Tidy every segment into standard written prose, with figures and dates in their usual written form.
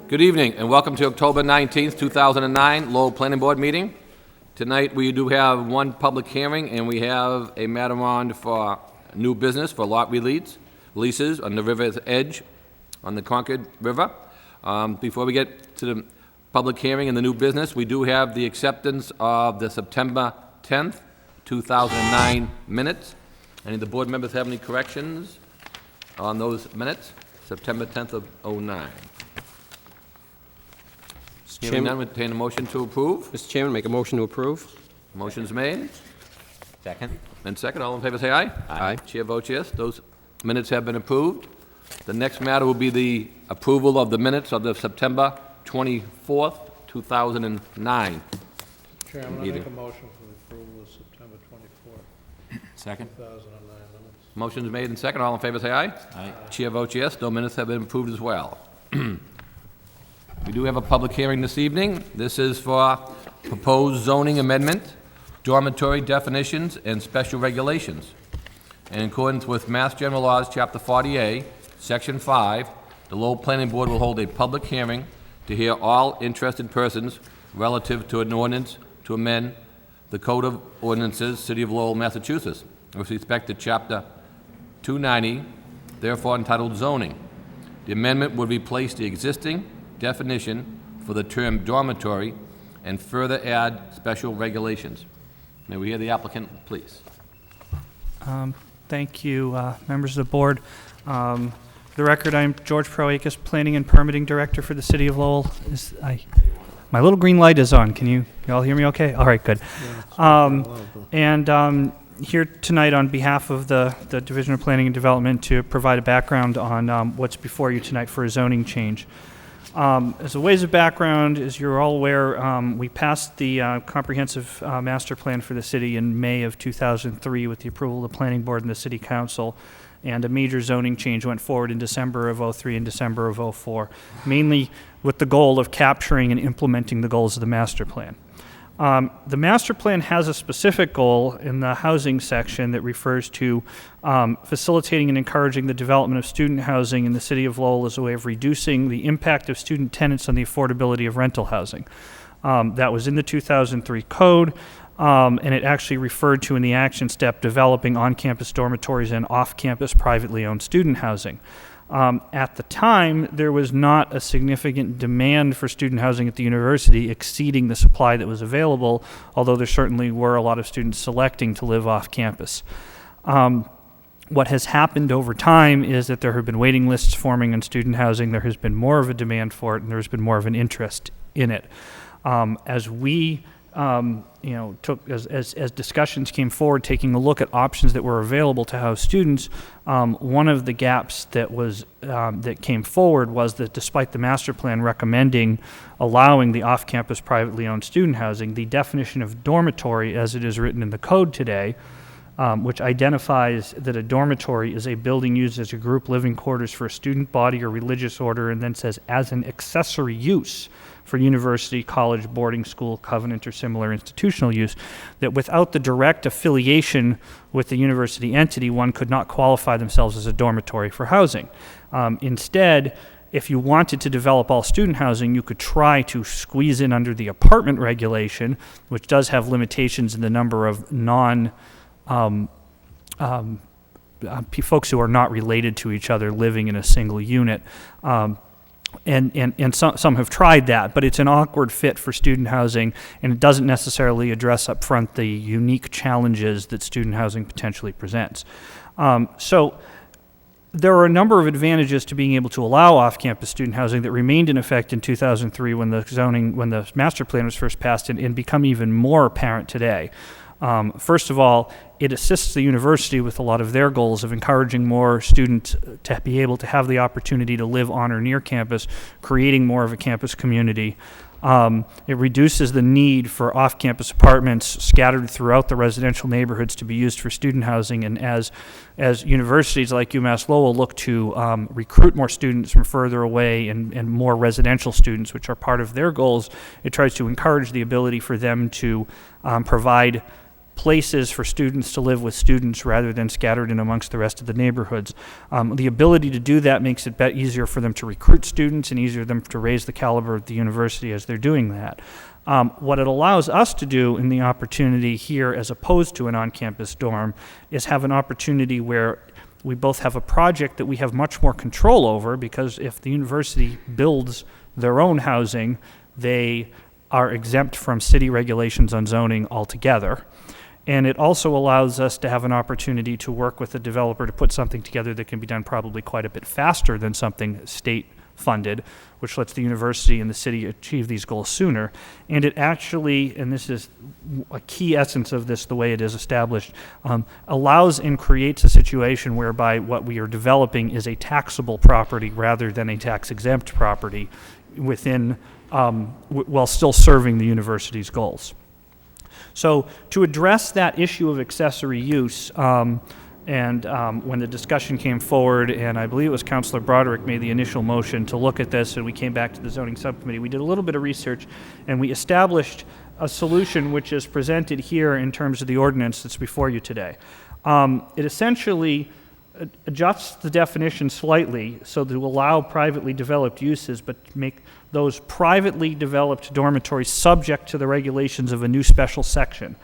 Good evening and welcome to October 19th, 2009 Lowell Planning Board meeting. Tonight we do have one public hearing and we have a matter on for new business for lot leases on the river's edge on the Concord River. Before we get to the public hearing and the new business, we do have the acceptance of the September 10th, 2009 minutes. Any of the board members have any corrections on those minutes? September 10th of 09. Hearing none, we entertain a motion to approve. Mr. Chairman, make a motion to approve. Motion's made. Second. And second, all in favor say aye. Aye. Chair votes yes. Those minutes have been approved. The next matter will be the approval of the minutes of the September 24th, 2009. Chairman, I make a motion for the approval of September 24th, Second. 2009 minutes. Motion's made and second, all in favor say aye. Aye. Chair votes yes. Those minutes have been approved as well. We do have a public hearing this evening. This is for proposed zoning amendment, dormitory definitions, and special regulations. In accordance with Mass General Laws, Chapter 40A, Section 5, the Lowell Planning Board will hold a public hearing to hear all interested persons relative to an ordinance to amend the Code of Ordinances, City of Lowell, Massachusetts, with respect to Chapter 290, therefore entitled Zoning. The amendment would replace the existing definition for the term dormitory and further add special regulations. May we hear the applicant, please? Thank you, members of the board. For the record, I'm George Proakis, Planning and Permitting Director for the City of Lowell. My little green light is on. Can you all hear me okay? All right, good. Here tonight on behalf of the Division of Planning and Development to provide a background on what's before you tonight for a zoning change. As a ways of background, as you're all aware, we passed the comprehensive master plan for the city in May of 2003 with the approval of the Planning Board and the City Council, and a major zoning change went forward in December of 03 and December of 04, mainly with the goal of capturing and implementing the goals of the master plan. The master plan has a specific goal in the housing section that refers to facilitating and encouraging the development of student housing in the City of Lowell as a way of reducing the impact of student tenants on the affordability of rental housing. That was in the 2003 code, and it actually referred to in the action step developing on-campus dormitories and off-campus privately owned student housing. At the time, there was not a significant demand for student housing at the university exceeding the supply that was available, although there certainly were a lot of students selecting to live off campus. What has happened over time is that there have been waiting lists forming on student housing. There has been more of a demand for it, and there's been more of an interest in it. As we as discussions came forward, taking a look at options that were available to house students, one of the gaps that came forward was that despite the master plan recommending allowing the off-campus privately owned student housing, the definition of dormitory as it is written in the code today, which identifies that a dormitory is a building used as a group living quarters for a student body or religious order, and then says as an accessory use for university, college, boarding school, covenant, or similar institutional use, that without the direct affiliation with the university entity, one could not qualify themselves as a dormitory for housing. Instead, if you wanted to develop all student housing, you could try to squeeze in under the apartment regulation, which does have limitations in the number of folks who are not related to each other living in a single unit. And some have tried that, but it's an awkward fit for student housing, and it doesn't necessarily address up front the unique challenges that student housing potentially presents. So there are a number of advantages to being able to allow off-campus student housing that remained in effect in 2003 when the master plan was first passed, and become even more apparent today. First of all, it assists the university with a lot of their goals of encouraging more students to be able to have the opportunity to live on or near campus, creating more of a campus community. It reduces the need for off-campus apartments scattered throughout the residential neighborhoods to be used for student housing. And as universities like UMass Lowell look to recruit more students from further away and more residential students, which are part of their goals, it tries to encourage the ability for them to provide places for students to live with students rather than scattered in amongst the rest of the neighborhoods. The ability to do that makes it easier for them to recruit students and easier for them to raise the caliber of the university as they're doing that. What it allows us to do in the opportunity here, as opposed to an on-campus dorm, is have an opportunity where we both have a project that we have much more control over, because if the university builds their own housing, they are exempt from city regulations on zoning altogether. And it also allows us to have an opportunity to work with a developer to put something together that can be done probably quite a bit faster than something state-funded, which lets the university and the city achieve these goals sooner. And it actually, and this is a key essence of this, the way it is established, allows and creates a situation whereby what we are developing is a taxable property rather than a tax-exempt property within, while still serving the university's goals. So to address that issue of accessory use, when the discussion came forward, and I believe it was Councilor Broderick made the initial motion to look at this, and we came back to the zoning subcommittee, we did a little bit of research, and we established a solution which is presented here in terms of the ordinance that's before you today. It essentially adjusts the definition slightly so to allow privately developed uses, but make those privately developed dormitories subject to the regulations of a new special section.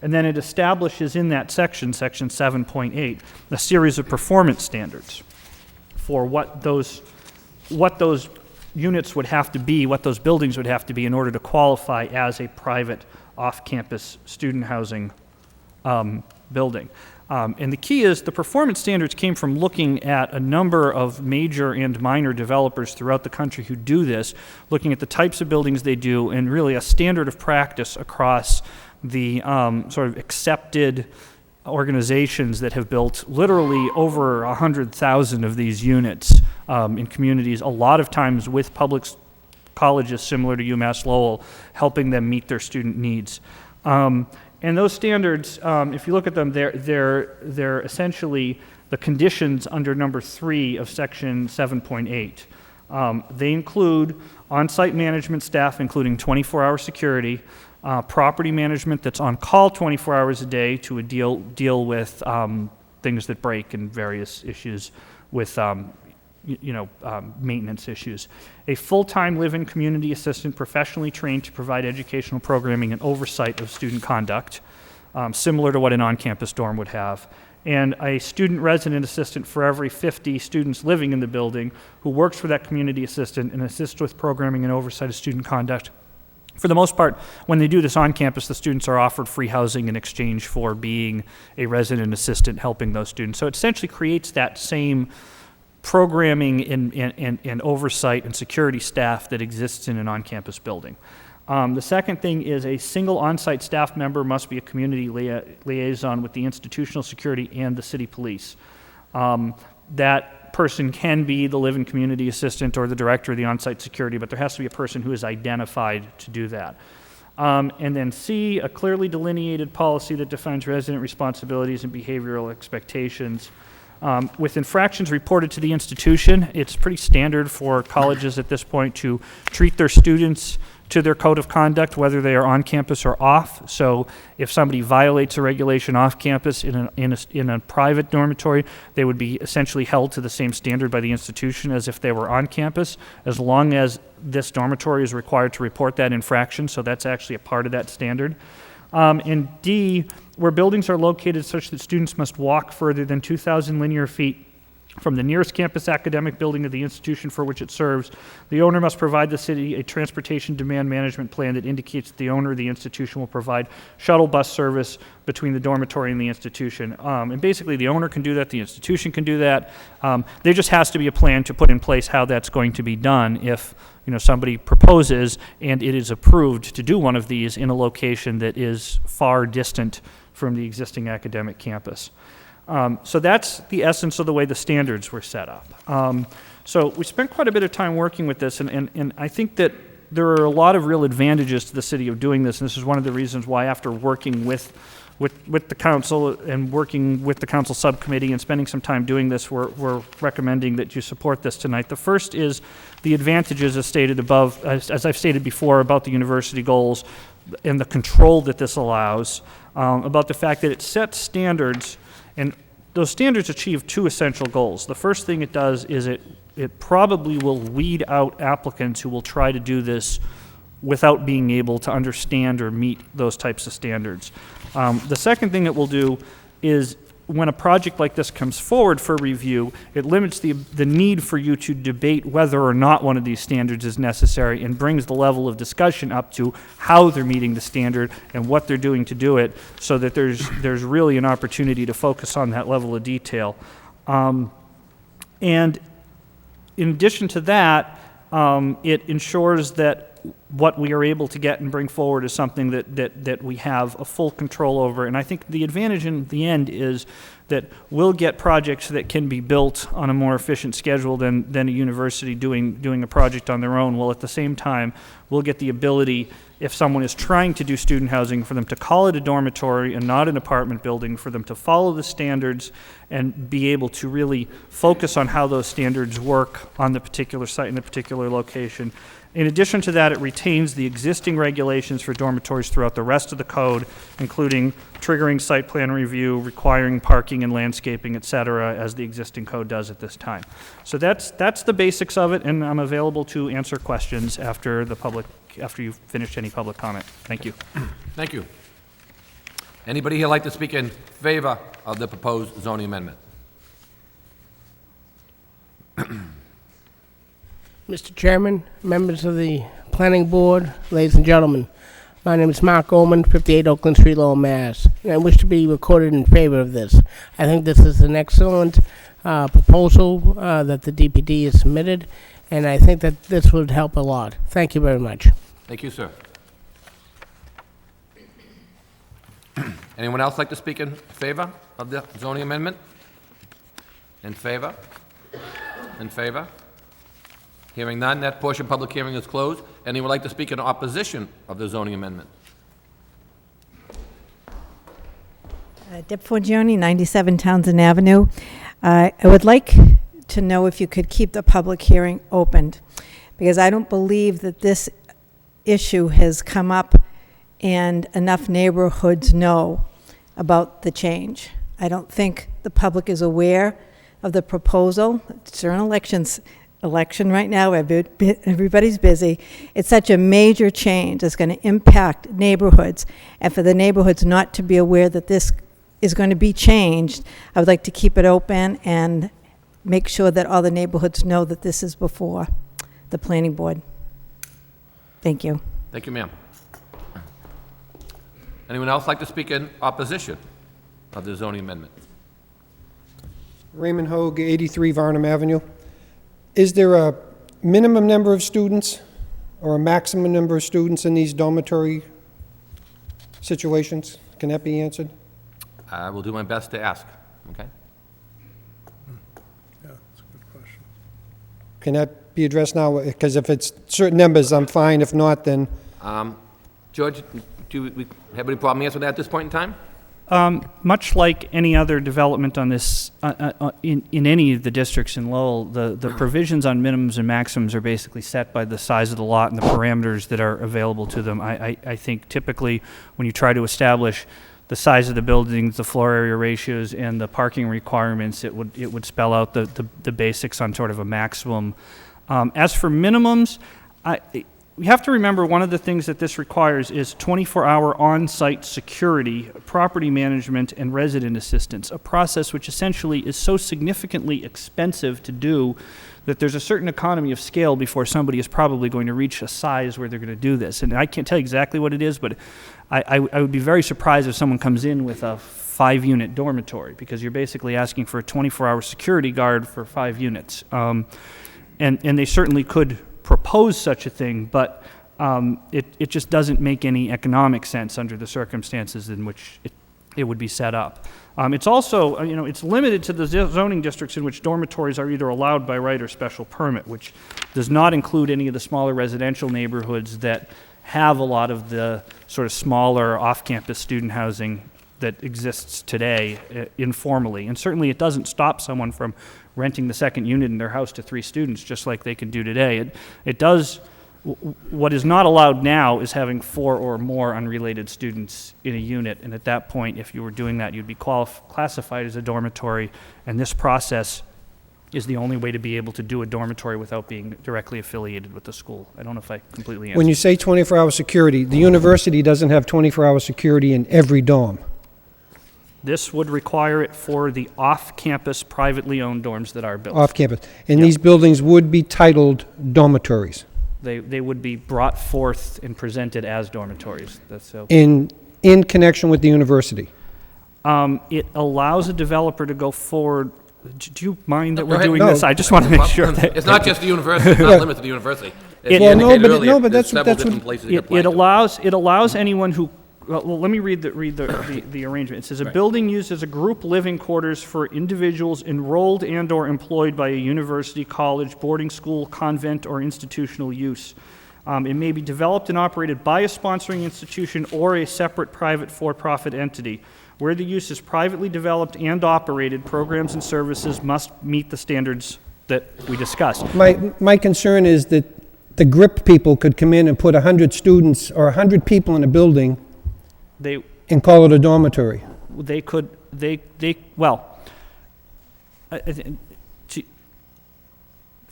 And then it establishes in that section, section 7.8, a series of performance standards for what those units would have to be, what those buildings would have to be in order to qualify as a private off-campus student housing building. And the key is the performance standards came from looking at a number of major and minor developers throughout the country who do this, looking at the types of buildings they do, and really a standard of practice across the sort of accepted organizations that have built literally over 100,000 of these units in communities, a lot of times with public colleges similar to UMass Lowell, helping them meet their student needs. And those standards, if you look at them, they're essentially the conditions under number 3 of section 7.8. They include on-site management staff, including 24-hour security, property management that's on call 24 hours a day to deal with things that break and various issues with maintenance issues. A full-time live-in community assistant professionally trained to provide educational programming and oversight of student conduct, similar to what an on-campus dorm would have. And a student resident assistant for every 50 students living in the building who works for that community assistant and assists with programming and oversight of student conduct. For the most part, when they do this on campus, the students are offered free housing in exchange for being a resident assistant helping those students. So it essentially creates that same programming and oversight and security staff that exists in an on-campus building. The second thing is a single on-site staff member must be a community liaison with the institutional security and the city police. That person can be the live-in community assistant or the director of the on-site security, but there has to be a person who is identified to do that. And then C, a clearly delineated policy that defines resident responsibilities and behavioral expectations. With infractions reported to the institution, it's pretty standard for colleges at this point to treat their students to their code of conduct, whether they are on campus or off. So if somebody violates a regulation off campus in a private dormitory, they would be essentially held to the same standard by the institution as if they were on campus, as long as this dormitory is required to report that infraction. So that's actually a part of that standard. And D, where buildings are located such that students must walk further than 2,000 linear feet from the nearest campus academic building of the institution for which it serves, the owner must provide the city a transportation demand management plan that indicates that the owner of the institution will provide shuttle bus service between the dormitory and the institution. And basically the owner can do that, the institution can do that. There just has to be a plan to put in place how that's going to be done if somebody proposes and it is approved to do one of these in a location that is far distant from the existing academic campus. So that's the essence of the way the standards were set up. So we spent quite a bit of time working with this, and I think that there are a lot of real advantages to the city of doing this, and this is one of the reasons why, after working with the council and working with the council subcommittee and spending some time doing this, we're recommending that you support this tonight. The first is the advantages as stated above, as I've stated before, about the university goals and the control that this allows. about the fact that it sets standards, and those standards achieve two essential goals. The first thing it does is it probably will weed out applicants who will try to do this without being able to understand or meet those types of standards. The second thing it will do is when a project like this comes forward for review, it limits the need for you to debate whether or not one of these standards is necessary and brings the level of discussion up to how they're meeting the standard and what they're doing to do it, so that there's really an opportunity to focus on that level of detail. And in addition to that, it ensures that what we are able to get and bring forward is something that we have a full control over. And I think the advantage in the end is that we'll get projects that can be built on a more efficient schedule than a university doing a project on their own, while at the same time we'll get the ability, if someone is trying to do student housing, for them to call it a dormitory and not an apartment building, for them to follow the standards and be able to really focus on how those standards work on the particular site in the particular location. In addition to that, it retains the existing regulations for dormitories throughout the rest of the code, including triggering site plan review, requiring parking and landscaping, et cetera, as the existing code does at this time. So that's the basics of it, and I'm available to answer questions after you've finished any public comment. Thank you. Thank you. Anybody here like to speak in favor of the proposed zoning amendment? Mr. Chairman, members of the Planning Board, ladies and gentlemen, my name is Mark Oman, 58 Oakland Street, Lowell, Mass. And I wish to be recorded in favor of this. I think this is an excellent proposal that the DPD has submitted, and I think that this would help a lot. Thank you very much. Thank you, sir. Anyone else like to speak in favor of the zoning amendment? In favor? In favor? Hearing none, that portion of public hearing is closed. Anyone like to speak in opposition of the zoning amendment? Deb Forgione, 97 Townsend Avenue. I would like to know if you could keep the public hearing opened, because I don't believe that this issue has come up and enough neighborhoods know about the change. I don't think the public is aware of the proposal. It's during election right now, everybody's busy. It's such a major change. It's going to impact neighborhoods. And for the neighborhoods not to be aware that this is going to be changed, I would like to keep it open and make sure that all the neighborhoods know that this is before the planning board. Thank you. Thank you, ma'am. Anyone else like to speak in opposition of the zoning amendment? Raymond Hogue, 83 Varnum Avenue. Is there a minimum number of students or a maximum number of students in these dormitory situations? Can that be answered? I will do my best to ask, okay? Yeah, that's a good question. Can that be addressed now? Because if it's certain numbers, I'm fine. If not, then... George, do we have any problem answering that at this point in time? Much like any other development on this, in any of the districts in Lowell, the provisions on minimums and maximums are basically set by the size of the lot and the parameters that are available to them. I think typically when you try to establish the size of the buildings, the floor area ratios, and the parking requirements, it would spell out the basics on sort of a maximum. As for minimums, we have to remember one of the things that this requires is 24-hour on-site security, property management, and resident assistance, a process which essentially is so significantly expensive to do that there's a certain economy of scale before somebody is probably going to reach a size where they're going to do this. And I can't tell you exactly what it is, but I would be very surprised if someone comes in with a 5-unit dormitory, because you're basically asking for a 24-hour security guard for 5 units. And they certainly could propose such a thing, but it just doesn't make any economic sense under the circumstances in which it would be set up. It's also, it's limited to the zoning districts in which dormitories are either allowed by right or special permit, which does not include any of the smaller residential neighborhoods that have a lot of the sort of smaller off-campus student housing that exists today informally. And certainly it doesn't stop someone from renting the second unit in their house to 3 students, just like they can do today. It does What is not allowed now is having 4 or more unrelated students in a unit, and at that point, if you were doing that, you'd be classified as a dormitory, and this process is the only way to be able to do a dormitory without being directly affiliated with the school. I don't know if I completely answered. When you say 24-hour security, the university doesn't have 24-hour security in every dorm. This would require it for the off-campus, privately owned dorms that are built. Off campus. And these buildings would be titled dormitories They would be brought forth and presented as dormitories. That's so. in connection with the university. It allows a developer to go forward. Do you mind that Go we're ahead. doing No. this? I just want to make sure that. It's not just the university, it's not limited to the university. As you Well, no, indicated but- earlier, no, but there's that's several what- different places you It, can apply to. it allows anyone who, well, let me read the arrangement. It says, a building used as a group living quarters for individuals enrolled and/or employed by a university, college, boarding school, convent, or institutional use. It may be developed and operated by a sponsoring institution or a separate private for-profit entity. Where the use is privately developed and operated, programs and services must meet the standards that we discussed. My concern is that the GRIP people could come in and put 100 students or 100 people in a building They and call it a dormitory. could, well,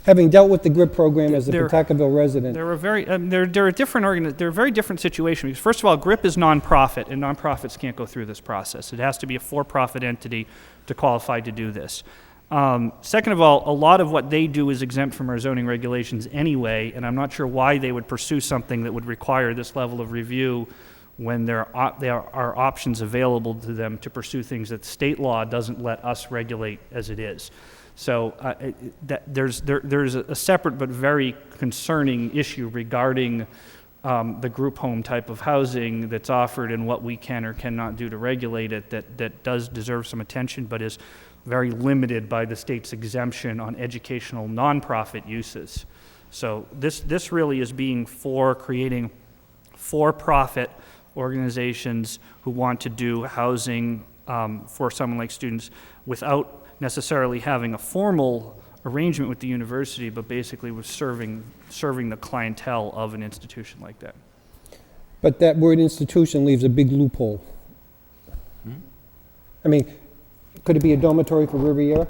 Having dealt with the GRIP program as a There- Pawtuckaville resident, There are very, there are different they're a very different situation. Because first of all, GRIP is nonprofit, and nonprofits can't go through this process. It has to be a for-profit entity to qualify to do this. Second of all, a lot of what they do is exempt from our zoning regulations anyway, and I'm not sure why they would pursue something that would require this level of review when there are options available to them to pursue things that state law doesn't let us regulate as it is. So there's a separate but very concerning issue regarding the group home type of housing that's offered and what we can or cannot do to regulate it that does deserve some attention, but is very limited by the state's exemption on educational nonprofit uses. So this really is being for creating for-profit organizations who want to do housing for someone like students without necessarily having a formal arrangement with the university, but basically with serving the clientele of an institution like that. but that word institution leaves a big loophole. I mean, could it be a dormitory for Riviera?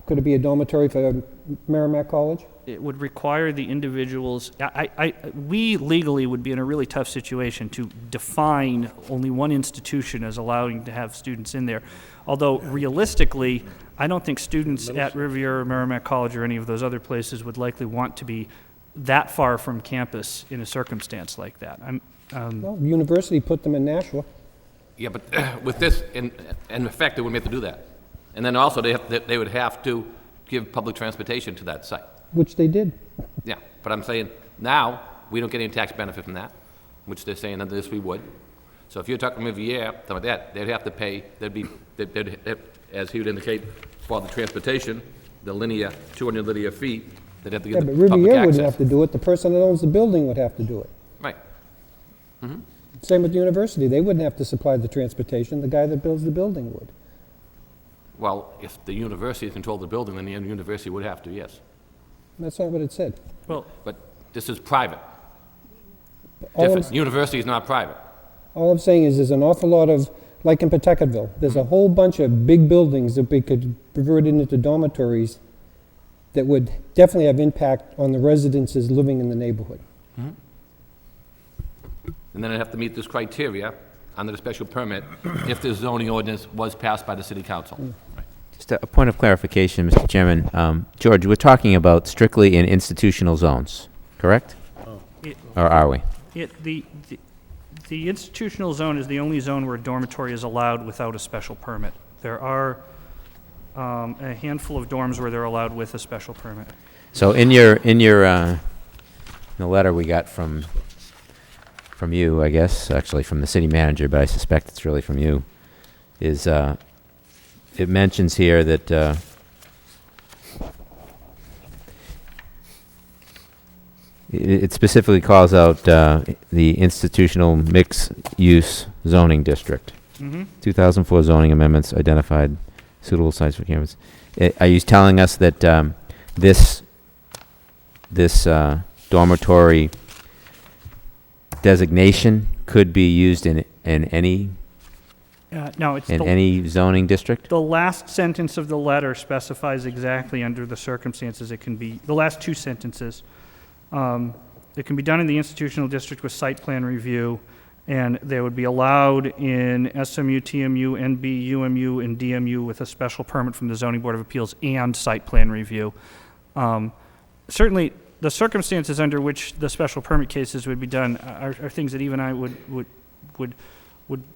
Could it be a dormitory for Merrimack College? It would require the individuals, we legally would be in a really tough situation to define only one institution as allowing to have students in there. Although realistically, I don't think students at Riviera, Merrimack College, or any of those other places would likely want to be that far from campus in a circumstance like that. Well, the university put them in Nashua. Yeah, but with this, in effect, they wouldn't have to do that. And then also, they would have to give public transportation to that site. Which they did. Yeah, but I'm saying, now, we don't get any tax benefit from that, which they're saying under this we would. So if you're talking Riviera, something like that, they'd have to pay, as he would indicate, for the transportation, the 200 linear feet, they'd have to Yeah, get but the public Riviera wouldn't have access. to do it. The person that owns the building would have to do it. Right. Same with the university. They wouldn't have to supply the transportation. The guy that builds the building would. Well, if the university controlled the building, then the university would have to, yes. That's not what it said. Well, But this is private. All I'm, Different. University is not private. all I'm saying is there's an awful lot of, like in Pawtuckaville, there's a whole bunch of big buildings that we could convert into dormitories that would definitely have impact on the residences living in the neighborhood. And then I'd have to meet this criteria under the special permit if the zoning ordinance was passed by the city council. Right. Just a point of clarification, Mr. Chairman. George, we're talking about strictly in institutional zones, correct? it, Or are we? the institutional zone is the only zone where a dormitory is allowed without a special permit. There are a handful of dorms where they're allowed with a special permit. So in the letter we got from you, I guess, actually from the city manager, but I suspect it's really from you, is it mentions here that it specifically calls out the institutional mixed-use zoning district. 2004 zoning amendments identified suitable sites for campus. Are you telling us that this dormitory designation could be used in any No, it's in any zoning district? the last sentence of the letter specifies exactly under the circumstances it can be, the last two sentences. It can be done in the institutional district with site plan review, and they would be allowed in SMU, TMU, NB, UMU, and DMU with a special permit from the Zoning Board of Appeals and site plan review. Certainly, the circumstances under which the special permit cases would be done are things that even I would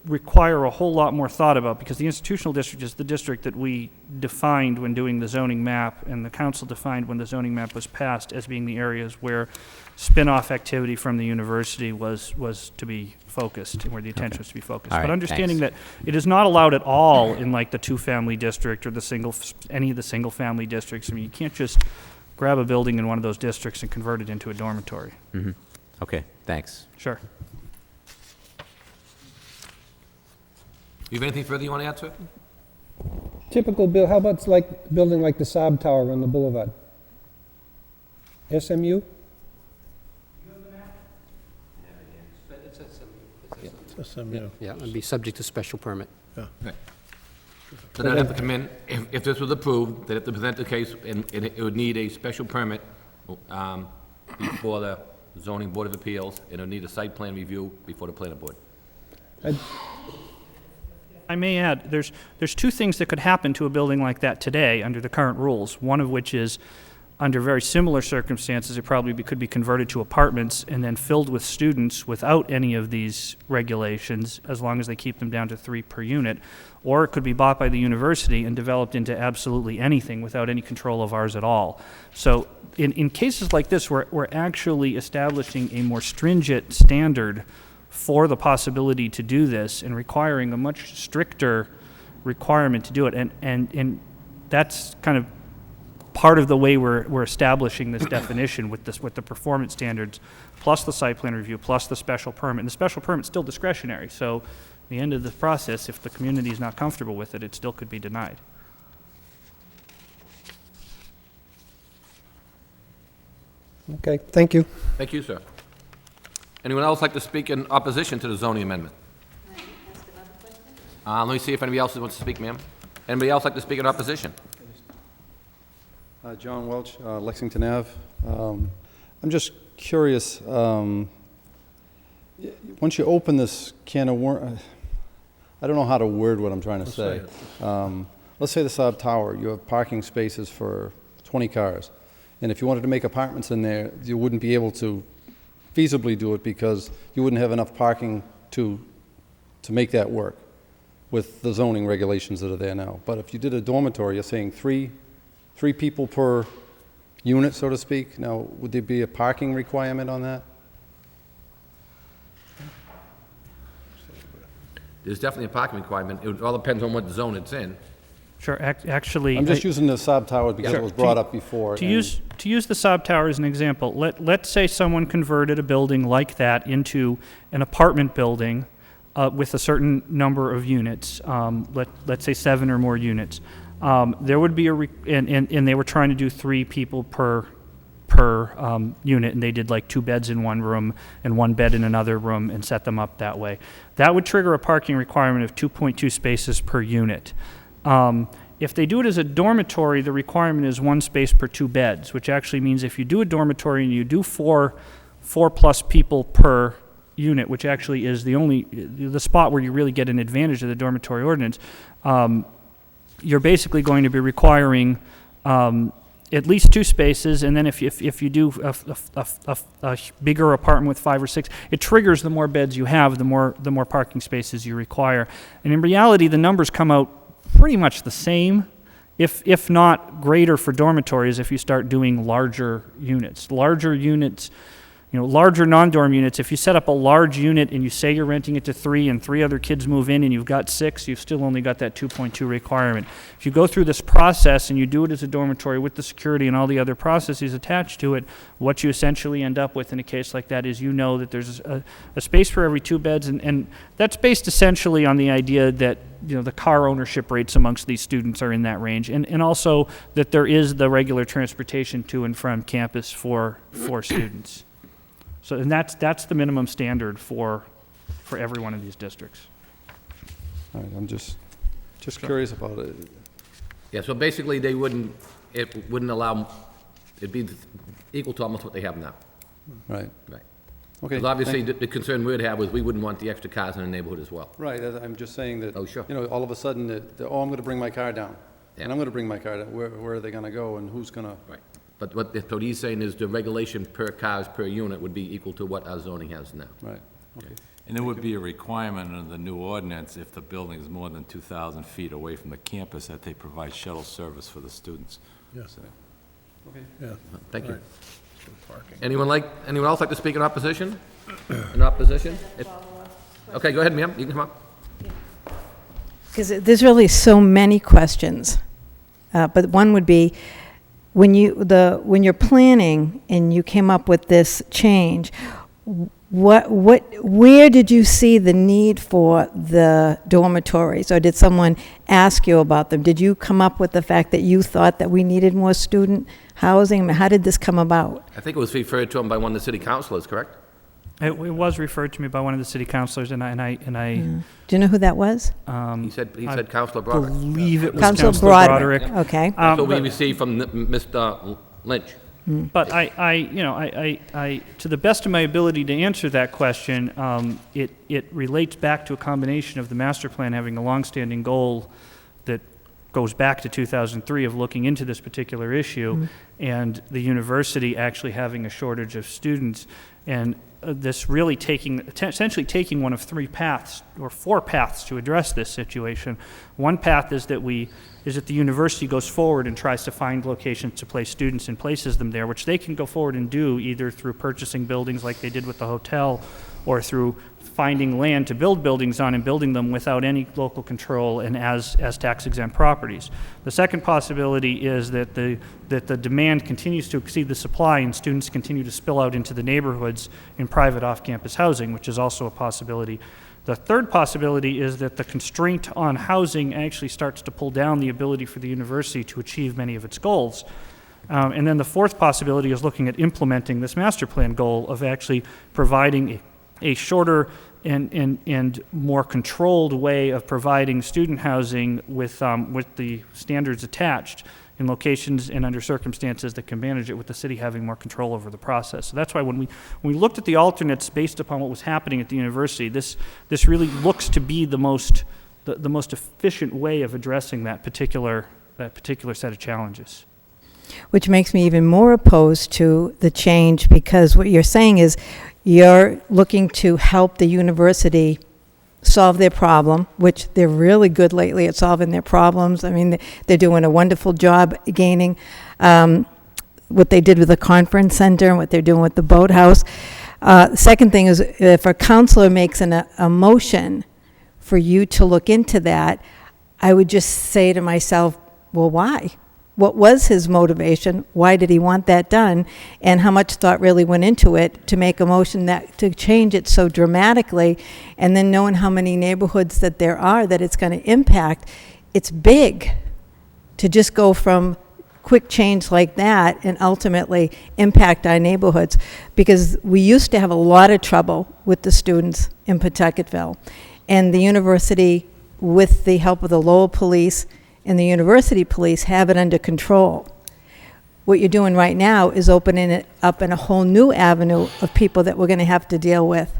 require a whole lot more thought about, because the institutional district is the district that we defined when doing the zoning map, and the council defined when the zoning map was passed as being the areas where spin-off activity from the university was to be focused, and where the attention was to be focused. All right, But understanding thanks. that it is not allowed at all in like the two-family district or any of the single-family districts. I mean, you can't just grab a building in one of those districts and convert it into a dormitory. Mm-hmm. Okay, thanks. Sure. You have anything further you want to add to it? Typical bill, how about like building like the Saab Tower on the boulevard? SMU? It's SMU. Yeah, it'd be subject to special permit. So they'd have to come in, if this was approved, they'd have to present the case, and it would need a special permit before the zoning board of appeals, and it would need a site plan review before the planning board. I may add, there's two things that could happen to a building like that today under the current rules. One of which is, under very similar circumstances, it probably could be converted to apartments and then filled with students without any of these regulations, as long as they keep them down to 3 per unit. Or it could be bought by the university and developed into absolutely anything without any control of ours at all. So in cases like this, we're actually establishing a more stringent standard for the possibility to do this, and requiring a much stricter requirement to do it. And that's kind of part of the way we're establishing this definition with the performance standards, plus the site plan review, plus the special permit. And the special permit's still discretionary, so at the end of the process, if the community is not comfortable with it, it still could be denied. Okay, thank you. Thank you, sir. Anyone else like to speak in opposition to the zoning amendment? Let me see if anybody else wants to speak, ma'am. Anybody else like to speak in opposition? John Welch, Lexington Ave. I'm just curious, once you open this can of worms, I don't know how to word what I'm trying to say. Let's say the Saab Tower, you have parking spaces for 20 cars, and if you wanted to make apartments in there, you wouldn't be able to feasibly do it because you wouldn't have enough parking to make that work with the zoning regulations that are there now. But if you did a dormitory, you're saying three people per unit, so to speak. Now, would there be a parking requirement on that? There's definitely a parking requirement. It all depends on what zone it's in. Sure, actually... I'm just using the Saab Tower because it was brought up before. To use the Saab Tower as an example, let's say someone converted a building like that into an apartment building with a certain number of units, let's say 7 or more units. There would be and they were trying to do 3 people per unit, and they did like 2 beds in one room and 1 bed in another room and set them up that way. That would trigger a parking requirement of 2.2 spaces per unit. If they do it as a dormitory, the requirement is 1 space per 2 beds, which actually means if you do a dormitory and you do 4 plus people per unit, which actually is the spot where you really get an advantage of the dormitory ordinance, you're basically going to be requiring at least 2 spaces, and then if you do a bigger apartment with 5 or 6, it triggers the more beds you have, the more parking spaces you require. And in reality, the numbers come out pretty much the same, if not greater for dormitories if you start doing larger units. Larger units Larger non-dorm units, if you set up a large unit and you say you're renting it to 3 and 3 other kids move in and you've got 6, you've still only got that 2.2 requirement. If you go through this process and you do it as a dormitory with the security and all the other processes attached to it, what you essentially end up with in a case like that is that there's a space for every 2 beds, and that's based essentially on the idea that the car ownership rates amongst these students are in that range, and also that there is the regular transportation to and from campus for students. So, and that's the minimum standard for every one of these districts. All right, I'm just curious about it. Yeah, so basically, it wouldn't allow, it'd be equal to almost what they have now. Right. Right. Okay. Because obviously, the concern we'd have was we wouldn't want the extra cars in the neighborhood as well. Right, I'm just saying that, Oh, sure. all of a sudden, I'm going to bring my car down. Yeah. And I'm going to bring my car down. Where are they going to go, and who's going to? Right. But what he's saying is the regulation per cars per unit would be equal to what our zoning has now. Right, okay. And there would be a requirement under the new ordinance, if the building is more than 2,000 feet away from the campus, that they provide shuttle service for the students. Yes, Okay. yeah. Thank you. Right. Parking. Anyone else like to speak in opposition? In opposition? Okay, go ahead, ma'am, you can come up. Because there's really so many questions. But one would be, when you're planning and you came up with this change, where did you see the need for the dormitories, or did someone ask you about them? Did you come up with the fact that you thought that we needed more student housing? I mean, how did this come about? I think it was referred to him by one of the city councilors, correct? It was referred to me by one of the city councilors, and I Do you know who that was? He said I Councilor Broderick. believe it was Councilor Councilor Broderick. Broderick. Okay. That's what we but- received from Mr. Lynch. But to the best of my ability to answer that question, it relates back to a combination of the master plan having a longstanding goal that goes back to 2003 of looking into this particular issue, and the university actually having a shortage of students, and this really essentially taking one of 3 paths or 4 paths to address this situation. One path is that the university goes forward and tries to find locations to place students and places them there, which they can go forward and do either through purchasing buildings like they did with the hotel, or through finding land to build buildings on and building them without any local control and as tax-exempt properties. The second possibility is that the demand continues to exceed the supply and students continue to spill out into the neighborhoods in private off-campus housing, which is also a possibility. The third possibility is that the constraint on housing actually starts to pull down the ability for the university to achieve many of its goals. And then the fourth possibility is looking at implementing this master plan goal of actually providing a shorter and more controlled way of providing student housing with the standards attached in locations and under circumstances that can manage it, with the city having more control over the process. So that's why when we looked at the alternates based upon what was happening at the university, this really looks to be the most efficient way of addressing that particular set of challenges. Which makes me even more opposed to the change, because what you're saying is you're looking to help the university solve their problem, which they're really good lately at solving their problems. I mean, they're doing a wonderful job gaining what they did with the conference center and what they're doing with the boathouse. Second thing is, if a counselor makes a motion for you to look into that, I would just say to myself, well, why? What was his motivation? Why did he want that done? And how much thought really went into it to make a motion to change it so dramatically? And then knowing how many neighborhoods that there are that it's going to impact, it's big to just go from quick change like that and ultimately impact our neighborhoods. Because we used to have a lot of trouble with the students in Pawtucketville. And the university, with the help of the Lowell police and the university police, have it under control. What you're doing right now is opening it up in a whole new avenue of people that we're going to have to deal with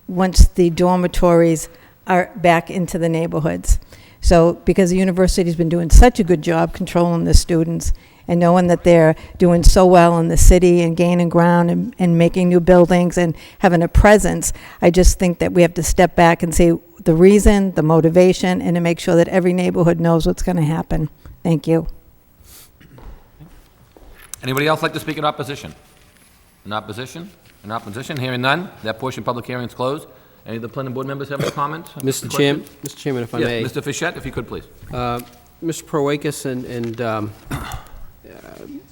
once the dormitories are back into the neighborhoods. So because the university's been doing such a good job controlling the students and knowing that they're doing so well in the city and gaining ground and making new buildings and having a presence, I just think that we have to step back and see the reason, the motivation, and to make sure that every neighborhood knows what's going to happen. Thank you. Anybody else like to speak in opposition? In opposition? In opposition, hearing none, that portion of public hearing is closed. Any of the planning board members have any comments? Mr. Chairman, if I may. Yes, Mr. Fischett, if you could, please. Mr. Proakis, and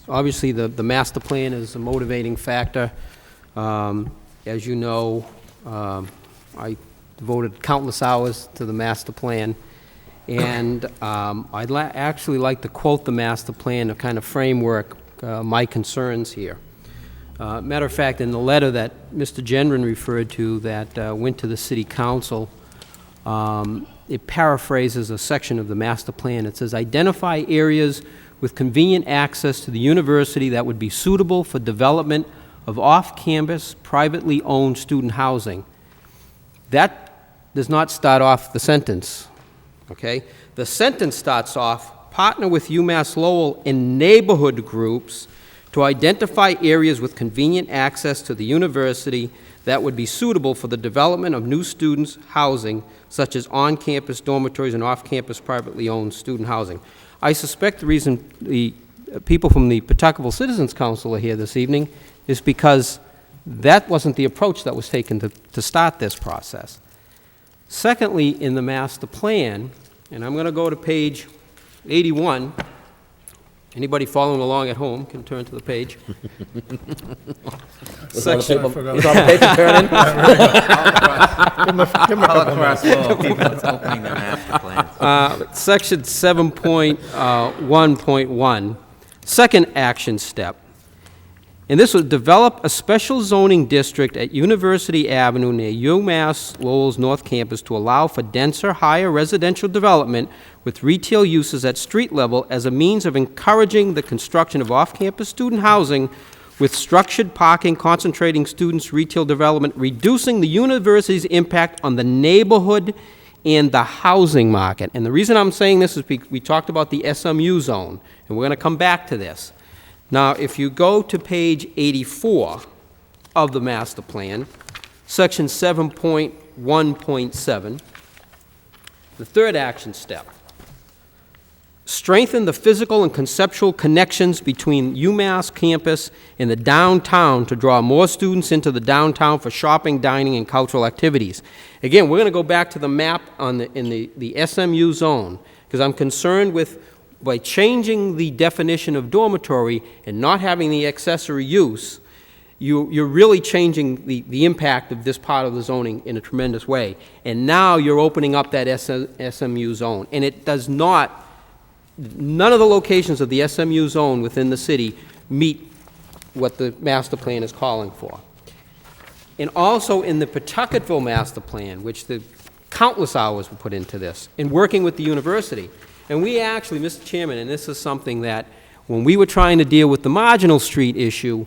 obviously the master plan is a motivating factor. As you know, I devoted countless hours to the master plan, and I'd actually like to quote the master plan, a kind of framework, my concerns here. Matter of fact, in the letter that Mr. Gendron referred to that went to the City Council, it paraphrases a section of the master plan. It says, identify areas with convenient access to the university that would be suitable for development of off-campus, privately owned student housing. That does not start off the sentence, okay? The sentence starts off, partner with UMass Lowell and neighborhood groups to identify areas with convenient access to the university that would be suitable for the development of new students' housing, such as on-campus dormitories and off-campus privately owned student housing. I suspect the reason the people from the Pawtuckaville Citizens Council are here this evening is because that wasn't the approach that was taken to start this process. Secondly, in the master plan, and I'm going to go to page 81. Anybody following along at home can turn to the page. Section. Was all the paper turning? Section 7.1.1, second action step. And this would develop a special zoning district at University Avenue near UMass Lowell's North Campus to allow for denser, higher residential development with retail uses at street level as a means of encouraging the construction of off-campus student housing with structured parking, concentrating students' retail development, reducing the university's impact on the neighborhood and the housing market. And the reason I'm saying this is we talked about the SMU zone, and we're going to come back to this. Now, if you go to page 84 of the master plan, section 7.1.7, the third action step, strengthen the physical and conceptual connections between UMass campus and the downtown to draw more students into the downtown for shopping, dining, and cultural activities. Again, we're going to go back to the map in the SMU zone, because I'm concerned with, by changing the definition of dormitory and not having the accessory use, you're really changing the impact of this part of the zoning in a tremendous way. And now you're opening up that SMU zone. And it does not, none of the locations of the SMU zone within the city meet what the master plan is calling for. And also in the Pawtuckaville master plan, which the countless hours were put into this, in working with the university. And we actually, Mr. Chairman, and this is something that when we were trying to deal with the marginal street issue,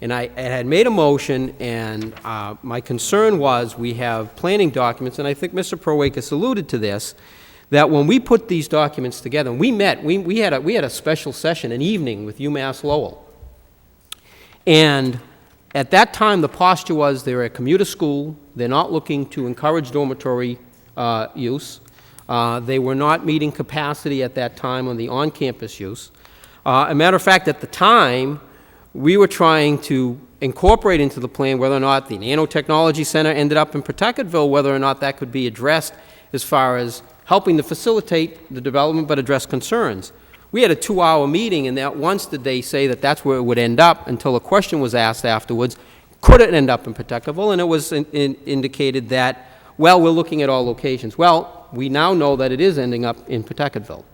and I had made a motion, and my concern was we have planning documents, and I think Mr. Proakis alluded to this, that when we put these documents together, and we met, we had a special session, an evening with UMass Lowell. And at that time, the posture was they're a commuter school, they're not looking to encourage dormitory use. They were not meeting capacity at that time on the on-campus use. As a matter of fact, at the time, we were trying to incorporate into the plan whether or not the Nanotechnology Center ended up in Pawtuckaville, whether or not that could be addressed as far as helping to facilitate the development but address concerns. We had a 2-hour meeting, and not once did they say that that's where it would end up until a question was asked afterwards, could it end up in Pawtuckaville? And it was indicated that, well, we're looking at all locations. Well, we now know that it is ending up in Pawtuckaville.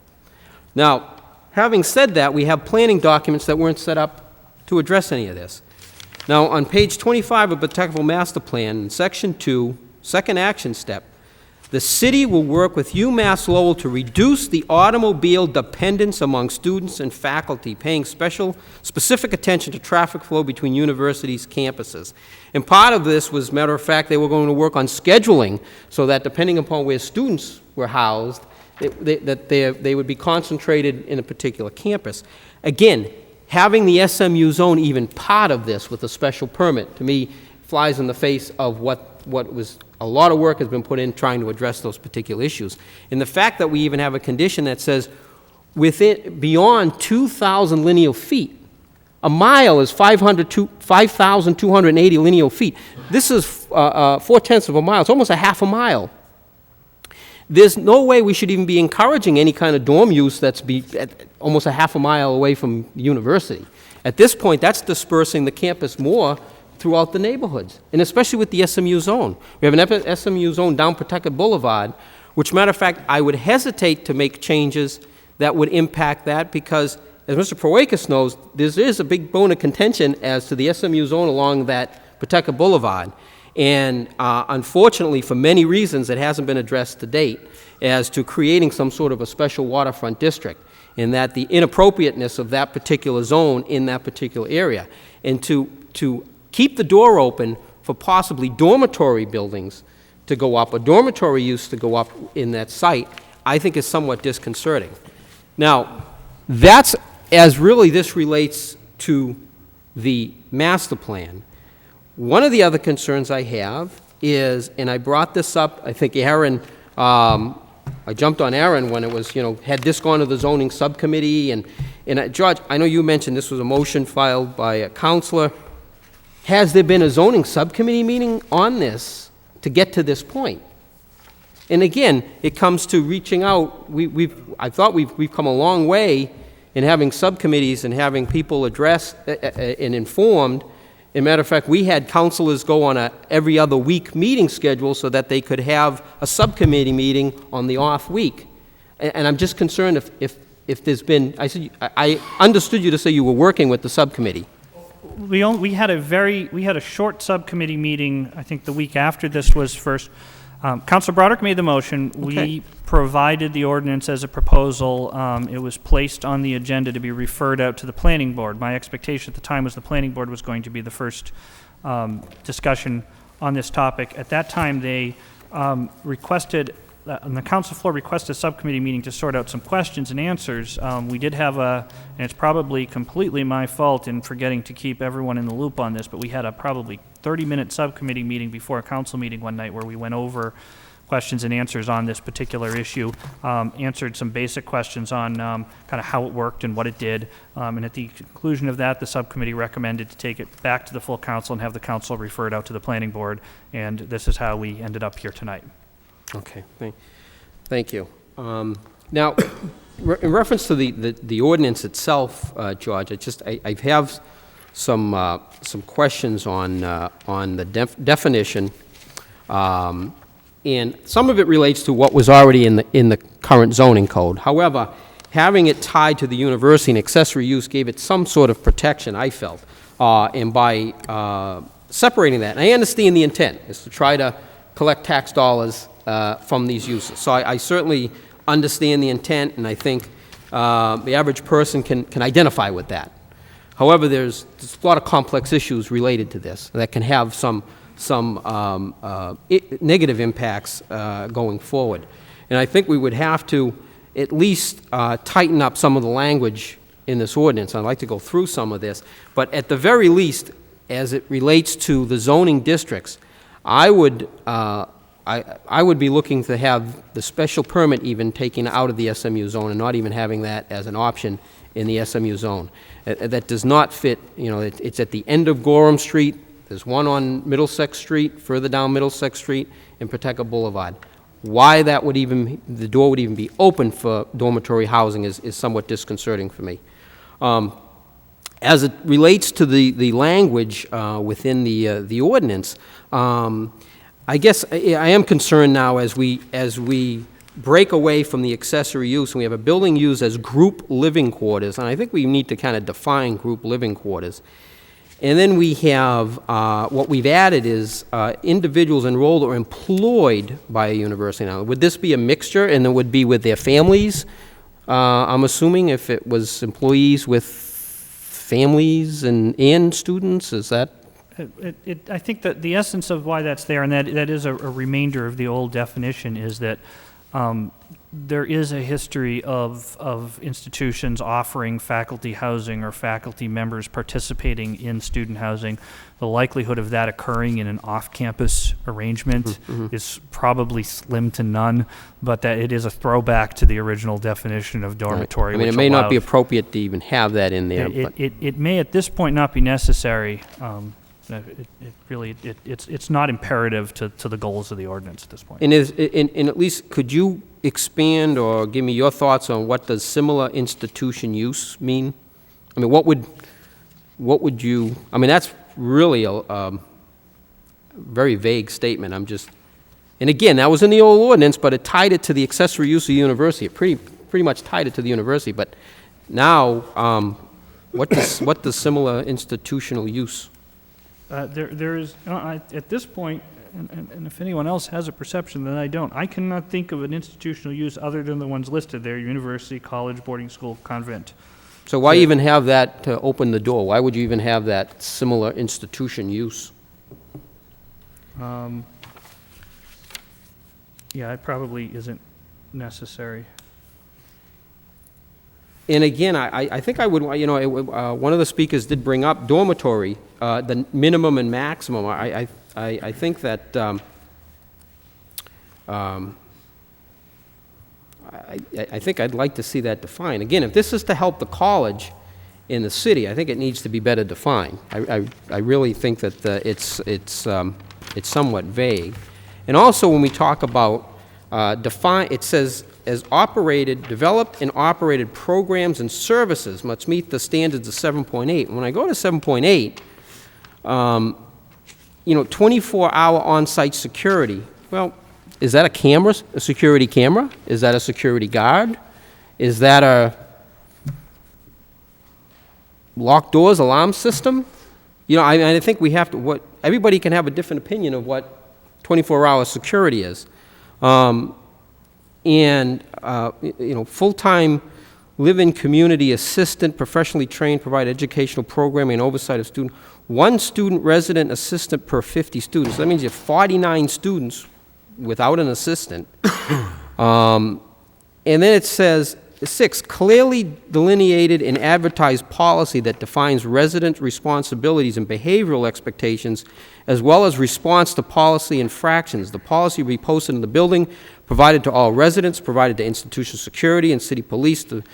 Now, having said that, we have planning documents that weren't set up to address any of this. Now, on page 25 of Pawtuckaville Master Plan, in Section 2, second action step, the city will work with UMass Lowell to reduce the automobile dependence among students and faculty, paying specific attention to traffic flow between universities' campuses. And part of this was, matter of fact, they were going to work on scheduling so that depending upon where students were housed, they would be concentrated in a particular campus. Again, having the SMU zone even part of this with a special permit, to me, flies in the face of what was a lot of work has been put in trying to address those particular issues. And the fact that we even have a condition that says beyond 2,000 linear feet A mile is 5,280 lineal feet. This is 4/10 of a mile. It's almost a half a mile. There's no way we should even be encouraging any kind of dorm use that's almost a half a mile away from the university. At this point, that's dispersing the campus more throughout the neighborhoods, and especially with the SMU zone. We have an SMU zone down Pawtucket Boulevard, which, matter of fact, I would hesitate to make changes that would impact that because, as Mr. Proakis knows, there is a big bone of contention as to the SMU zone along that Pawtucket Boulevard. And unfortunately, for many reasons, it hasn't been addressed to date as to creating some sort of a special waterfront district, and that the inappropriateness of that particular zone in that particular area. And to keep the door open for possibly dormitory buildings to go up, or dormitory use to go up in that site, I think is somewhat disconcerting. Now, that's as really this relates to the master plan. One of the other concerns I have is, and I brought this up, I think Aaron, I jumped on Aaron when it was, had this gone to the zoning subcommittee, and George, I know you mentioned this was a motion filed by a counselor. Has there been a zoning subcommittee meeting on this to get to this point? And again, it comes to reaching out. I thought we've come a long way in having subcommittees and having people addressed and informed. As a matter of fact, we had counselors go on a every other week meeting schedule so that they could have a subcommittee meeting on the off week. And I'm just concerned if there's been, I understood you to say you were working with the subcommittee. We had a short subcommittee meeting, I think the week after this was first. Councilor Broderick made the motion. Okay. We provided the ordinance as a proposal. It was placed on the agenda to be referred out to the planning board. My expectation at the time was the planning board was going to be the first discussion on this topic. At that time, they requested, on the council floor, requested a subcommittee meeting to sort out some questions and answers. We did have and it's probably completely my fault in forgetting to keep everyone in the loop on this, but we had a probably 30-minute subcommittee meeting before a council meeting one night where we went over questions and answers on this particular issue, answered some basic questions on kind of how it worked and what it did, and at the conclusion of that, the subcommittee recommended to take it back to the full council and have the council refer it out to the planning board, and this is how we ended up here tonight. Okay, thank you. Now, in reference to the ordinance itself, George, I have some questions on the definition, and some of it relates to what was already in the current zoning code. However, having it tied to the university and accessory use gave it some sort of protection, I felt, and by separating that, and I understand the intent is to try to collect tax dollars from these uses. So I certainly understand the intent, and I think the average person can identify with that. However, there's a lot of complex issues related to this that can have some negative impacts going forward. And I think we would have to at least tighten up some of the language in this ordinance. I'd like to go through some of this. But at the very least, as it relates to the zoning districts, I would be looking to have the special permit even taken out of the SMU zone and not even having that as an option in the SMU zone. That does not fit, it's at the end of Gorham Street. There's one on Middlesex Street, further down Middlesex Street, and Pawtucket Boulevard. Why the door would even be open for dormitory housing is somewhat disconcerting for me. As it relates to the language within the ordinance, I guess I am concerned now as we break away from the accessory use and we have a building used as group living quarters, and I think we need to kind of define group living quarters. And then we have, what we've added is individuals enrolled or employed by a university. Now, would this be a mixture, and it would be with their families? I'm assuming if it was employees with families and students, is that? I think that the essence of why that's there, and that is a remainder of the old definition, is that there is a history of institutions offering faculty housing or faculty members participating in student housing. The likelihood of that occurring in an off-campus arrangement is probably slim to none, but that it is a throwback to the original definition of dormitory. I mean, it which may not be allowed- appropriate to even have that in there, but It may at this point not be necessary. It's not imperative to the goals of the ordinance at this point. and at least, could you expand or give me your thoughts on what does similar institution use mean? I mean, what would you, I mean, that's really a very vague statement. And again, that was in the old ordinance, but it tied it to the accessory use of the university. It pretty much tied it to the university, but now, what does similar institutional use? There is, at this point, and if anyone else has a perception that I don't, I cannot think of an institutional use other than the ones listed there: university, college, boarding school, convent. So why even have that to open the door? Why would you even have that similar institution use? Yeah, it probably isn't necessary. And again, I think I would, one of the speakers did bring up dormitory, the minimum and maximum. I think that, I think I'd like to see that defined. Again, if this is to help the college in the city, I think it needs to be better defined. I really think that it's somewhat vague. And also, when we talk about it says, as developed and operated programs and services must meet the standards of 7.8. When I go to 7.8, 24-hour on-site security. Well, is that a security camera? Is that a security guard? Is that a locked doors alarm system? I think we have to, everybody can have a different opinion of what 24-hour security is. Full-time live-in community assistant, professionally trained, provide educational programming and oversight of student. One student resident assistant per 50 students. That means you have 49 students without an assistant. And then it says, 6, clearly delineated and advertised policy that defines resident responsibilities and behavioral expectations, as well as response to policy infractions. The policy will be posted in the building, provided to all residents, provided to institutional security and city police. The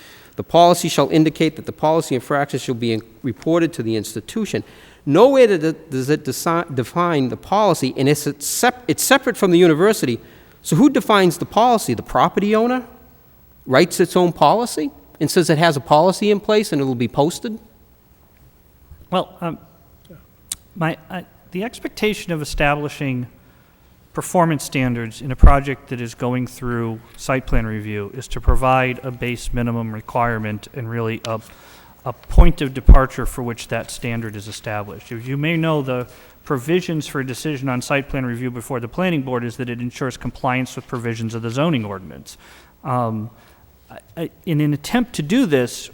policy shall indicate that the policy infractions shall be reported to the institution. Nowhere does it define the policy, and it's separate from the university. So who defines the policy? The property owner writes its own policy and says it has a policy in place and it will be posted? Well, the expectation of establishing performance standards in a project that is going through site plan review is to provide a base minimum requirement and really a point of departure for which that standard is established. As you may know, the provisions for a decision on site plan review before the planning board is that it ensures compliance with provisions of the zoning ordinance. In an attempt to do this,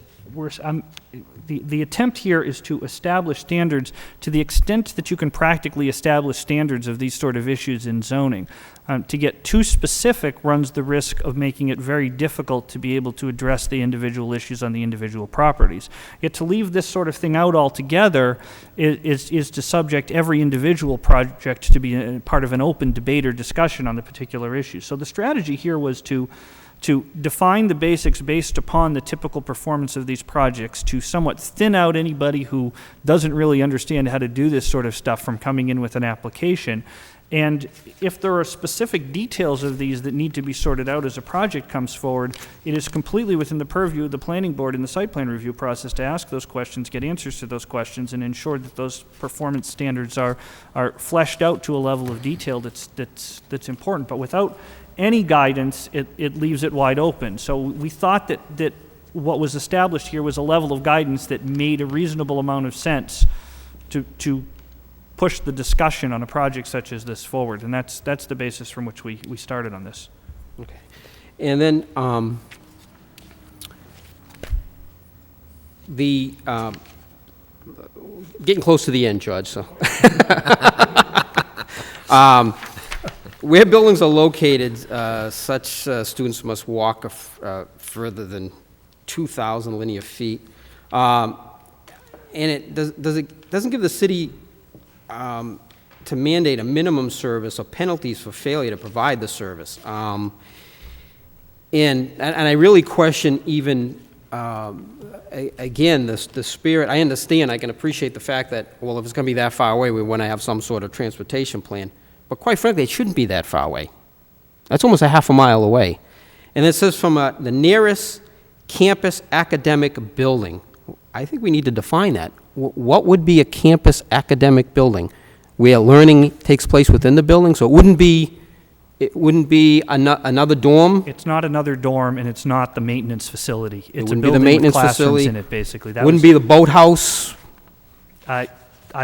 the attempt here is to establish standards to the extent that you can practically establish standards of these sort of issues in zoning. To get too specific runs the risk of making it very difficult to be able to address the individual issues on the individual properties. Yet to leave this sort of thing out altogether is to subject every individual project to be part of an open debate or discussion on the particular issue. So the strategy here was to define the basics based upon the typical performance of these projects, to somewhat thin out anybody who doesn't really understand how to do this sort of stuff from coming in with an application. And if there are specific details of these that need to be sorted out as a project comes forward, it is completely within the purview of the planning board in the site plan review process to ask those questions, get answers to those questions, and ensure that those performance standards are fleshed out to a level of detail that's important. But without any guidance, it leaves it wide open. So we thought that what was established here was a level of guidance that made a reasonable amount of sense to push the discussion on a project such as this forward, and that's the basis from which we started on this. Okay. And then getting close to the end, Judge, so. where buildings are located, such students must walk further than 2,000 linear feet. And it doesn't give the city to mandate a minimum service or penalties for failure to provide the service. And I really question even, again, the spirit. I understand, I can appreciate the fact that, well, if it's going to be that far away, we want to have some sort of transportation plan. But quite frankly, it shouldn't be that far away. That's almost a half a mile away. And it says from the nearest campus academic building. I think we need to define that. What would be a campus academic building? Where learning takes place within the building? So it wouldn't be another dorm? It's not another dorm, and it's not the maintenance facility. It's a wouldn't be the building with maintenance classrooms facility? in it, basically. Wouldn't be the boathouse? I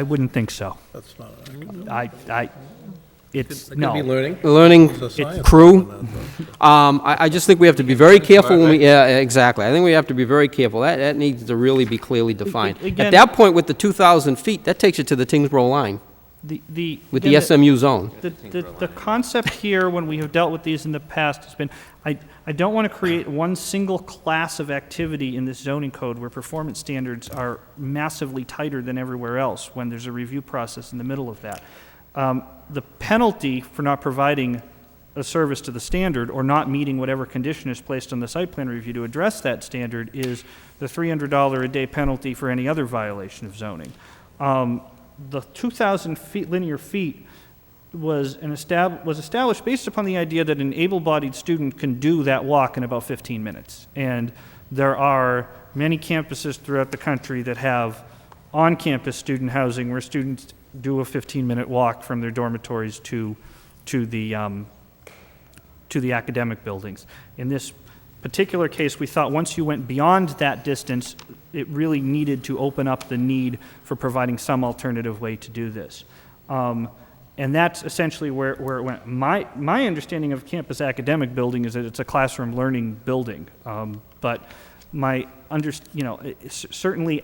wouldn't think so. That's not, It's, It could be no. learning. Learning it's a science crew? on that, I just think we have to be very careful when we, yeah, exactly. I think we have to be very careful. That needs to really be clearly defined. At Again- that point, with the 2,000 feet, that takes you to the Tingsboro line with the again, SMU zone. The concept here, when we have dealt with these in the past, has been, I don't want to create one single class of activity in this zoning code where performance standards are massively tighter than everywhere else when there's a review process in the middle of that. The penalty for not providing a service to the standard or not meeting whatever condition is placed on the site plan review to address that standard is the $300 a day penalty for any other violation of zoning. The 2,000 linear feet was established based upon the idea that an able-bodied student can do that walk in about 15 minutes. And there are many campuses throughout the country that have on-campus student housing where students do a 15-minute walk from their dormitories to the academic buildings. In this particular case, we thought once you went beyond that distance, it really needed to open up the need for providing some alternative way to do this. And that's essentially where it went. My understanding of campus academic building is that it's a classroom learning building. But certainly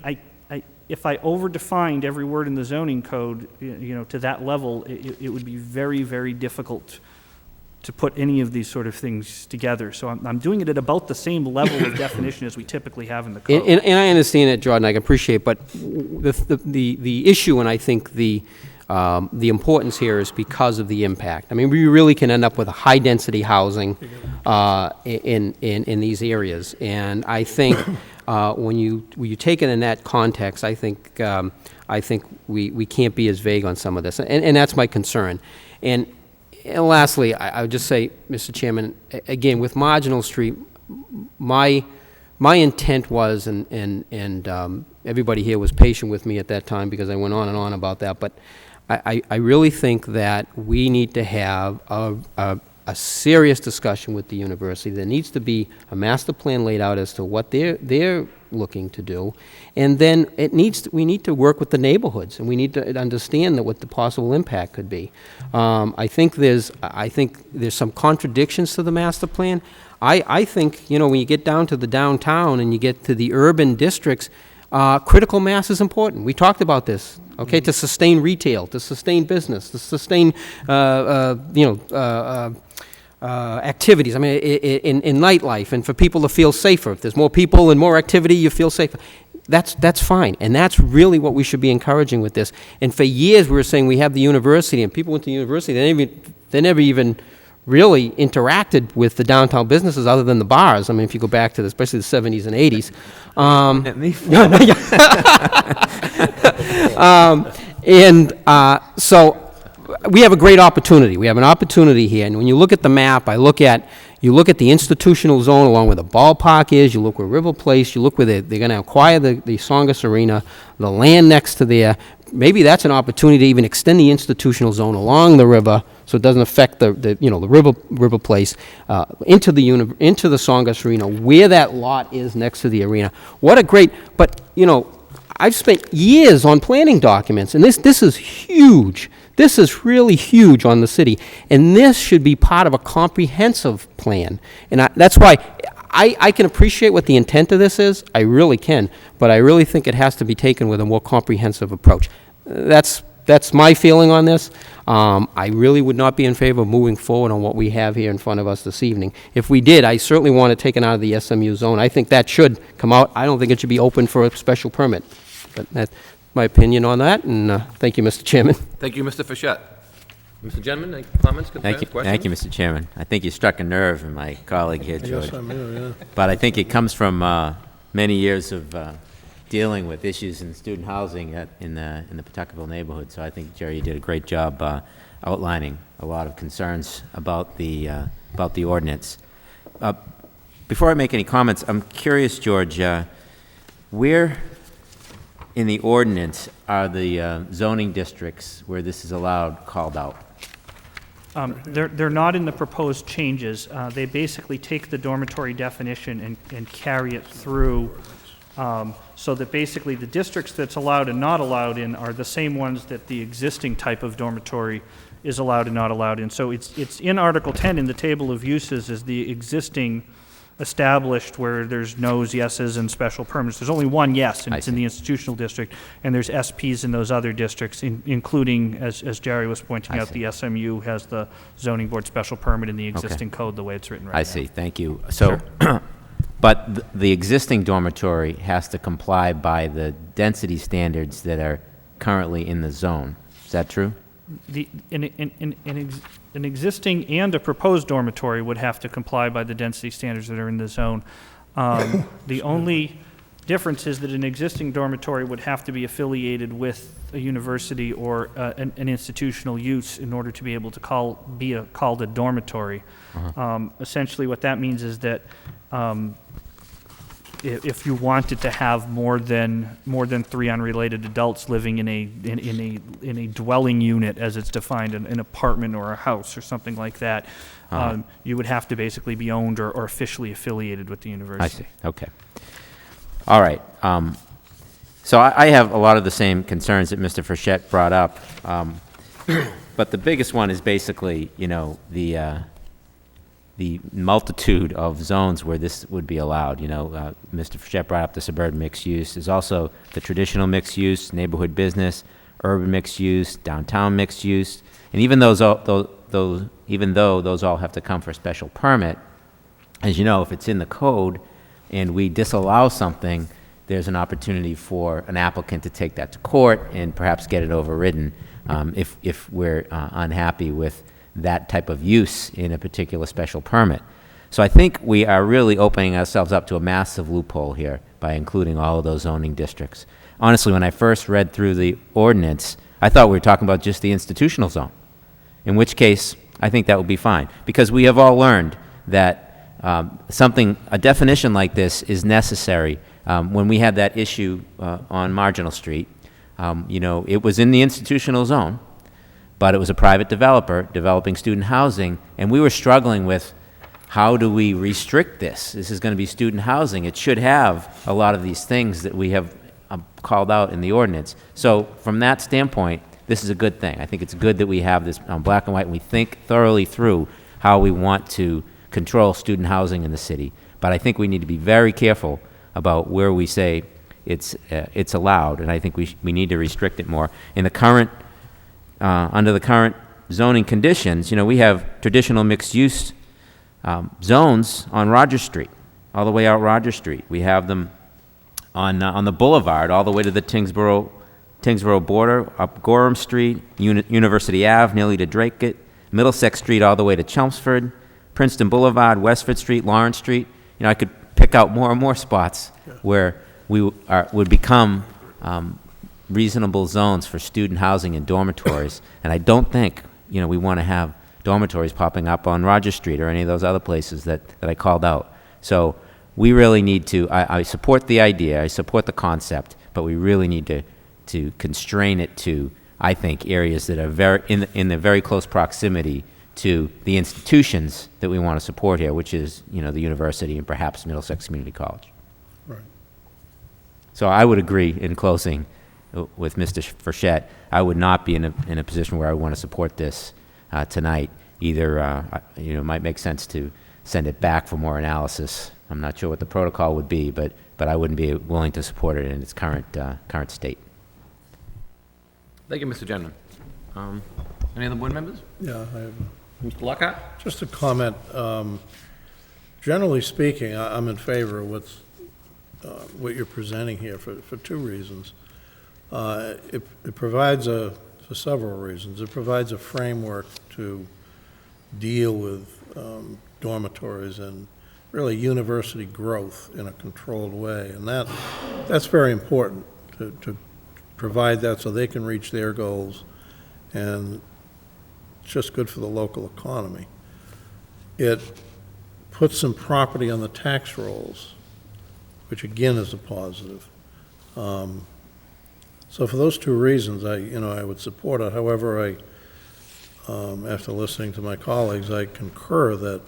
if I over-defined every word in the zoning code, to that level, it would be very, very difficult to put any of these sort of things together. So I'm doing it at about the same level of definition as we typically have in the code. And I understand it, Jordan, I can appreciate, but the issue, and I think the importance here is because of the impact. I mean, we really can end up with a high-density housing in these areas, and I think when you take it in that context, I think we can't be as vague on some of this, and that's my concern. And lastly, I would just say, Mr. Chairman, again, with Marginal Street, my intent was, and everybody here was patient with me at that time because I went on and on about that, but I really think that we need to have a serious discussion with the university. There needs to be a master plan laid out as to what they're looking to do, and then we need to work with the neighborhoods, and we need to understand what the possible impact could be. I think there's some contradictions to the master plan. I think when you get down to the downtown and you get to the urban districts, critical mass is important. We talked about this, okay, to sustain retail, to sustain business, to sustain, activities. I mean, in nightlife, and for people to feel safer. If there's more people and more activity, you feel safer. That's fine, and that's really what we should be encouraging with this. And for years, we were saying we have the university, and people went to the university. They never even really interacted with the downtown businesses other than the bars. I mean, if you go back to especially the 70s and 80s. So we have a great opportunity. We have an opportunity here, and when you look at the map, you look at the institutional zone along where the ballpark is, you look where River Place, you look where they're going to acquire the Songus Arena, the land next to there. Maybe that's an opportunity to even extend the institutional zone along the river so it doesn't affect the River Place into the Songus Arena, where that lot is next to the arena. What a great, but I've spent years on planning documents, and this is huge. This is really huge on the city, and this should be part of a comprehensive plan. And that's why I can appreciate what the intent of this is. I really can, but I really think it has to be taken with a more comprehensive approach. That's that's my feeling on this. I really would not be in favor of moving forward on what we have here in front of us this evening. If we did, I certainly want it taken out of the SMU zone. I think that should come out. I don't think it should be open for a special permit. But that's my opinion on that, and thank you, Mr. Chairman. Thank you, Mr. Fischett. Mr. Gentleman, any comments, concerns, questions? Thank you, Mr. Chairman. I think you struck a nerve in my colleague here, George. Yes, I'm here, yeah. But I think it comes from many years of dealing with issues in student housing in the Pawtuckaville neighborhood. So I think, Jerry, you did a great job outlining a lot of concerns about the ordinance. Before I make any comments, I'm curious, George, where in the ordinance are the zoning districts where this is allowed called out? They're not in the proposed changes. They basically take the dormitory definition and carry it through, so that basically the districts that's allowed and not allowed in are the same ones that the existing type of dormitory is allowed and not allowed in. So it's in Article 10 in the table of uses is the existing established where there's no's, yeses, and special permits. There's only one yes, and it's in the institutional district, and there's SPs in those other districts, including, as Jerry was pointing out, the SMU has the zoning board special permit in the existing code the way it's written right now. I see, thank you. So, but the existing dormitory has to comply by the density standards that are currently in the zone. Is that true? An existing and a proposed dormitory would have to comply by the density standards that are in the zone. The only difference is that an existing dormitory would have to be affiliated with a university or an institutional use in order to be able to called a dormitory. Essentially, what that means is that if you wanted to have more than 3 unrelated adults living in a dwelling unit, as it's defined, an apartment or a house or something like that, you would have to basically be owned or officially affiliated with the university. I see. Okay. All right. So I have a lot of the same concerns that Mr. Frechette brought up, but the biggest one is basically, the multitude of zones where this would be allowed. Mr. Frechette brought up the suburban mixed use. There's also the traditional mixed use, neighborhood business, urban mixed use, downtown mixed use, and even though those all have to come for a special permit, as you know, if it's in the code and we disallow something, there's an opportunity for an applicant to take that to court and perhaps get it overridden if we're unhappy with that type of use in a particular special permit. So I think we are really opening ourselves up to a massive loophole here by including all of those zoning districts. Honestly, when I first read through the ordinance, I thought we were talking about just the institutional zone, in which case I think that would be fine, because we have all learned that a definition like this is necessary. When we had that issue on Marginal Street, it was in the institutional zone, but it was a private developer developing student housing, and we were struggling with how do we restrict this? This is going to be student housing. It should have a lot of these things that we have called out in the ordinance. So from that standpoint, this is a good thing. I think it's good that we have this on black and white, and we think thoroughly through how we want to control student housing in the city. But I think we need to be very careful about where we say it's allowed, and I think we need to restrict it more. In the current under the current zoning conditions, we have traditional mixed-use zones on Rogers Street, all the way out Rogers Street. We have them on the boulevard all the way to the Tingsboro border, up Gorham Street, University Ave, nearly to Drake, Middlesex Street all the way to Chelmsford, Princeton Boulevard, Westford Street, Lawrence Street. I could pick out more and more spots where we would become reasonable zones for student housing and dormitories. And I don't think, we want to have dormitories popping up on Rogers Street or any of those other places that I called out. So we really need to, I support the idea, I support the concept, but we really need to constrain it to, I think, areas that are in the very close proximity to the institutions that we want to support here, which is, the university and perhaps Middlesex Community College. Right. So I would agree, in closing, with Mr. Frechette, I would not be in a position where I want to support this tonight. Either, it might make sense to send it back for more analysis. I'm not sure what the protocol would be, but I wouldn't be willing to support it in its current state. Thank you, Mr. Generman. Any other board members? Yeah, I have Mr. Lockhart? just a comment. Generally speaking, I'm in favor of what you're presenting here for two reasons. It provides for several reasons. It provides a framework to deal with dormitories and really university growth in a controlled way. And that's very important to provide that so they can reach their goals, and it's just good for the local economy. It puts some property on the tax rolls, which again is a positive. So for those two reasons, I would support it. However, after listening to my colleagues, I concur that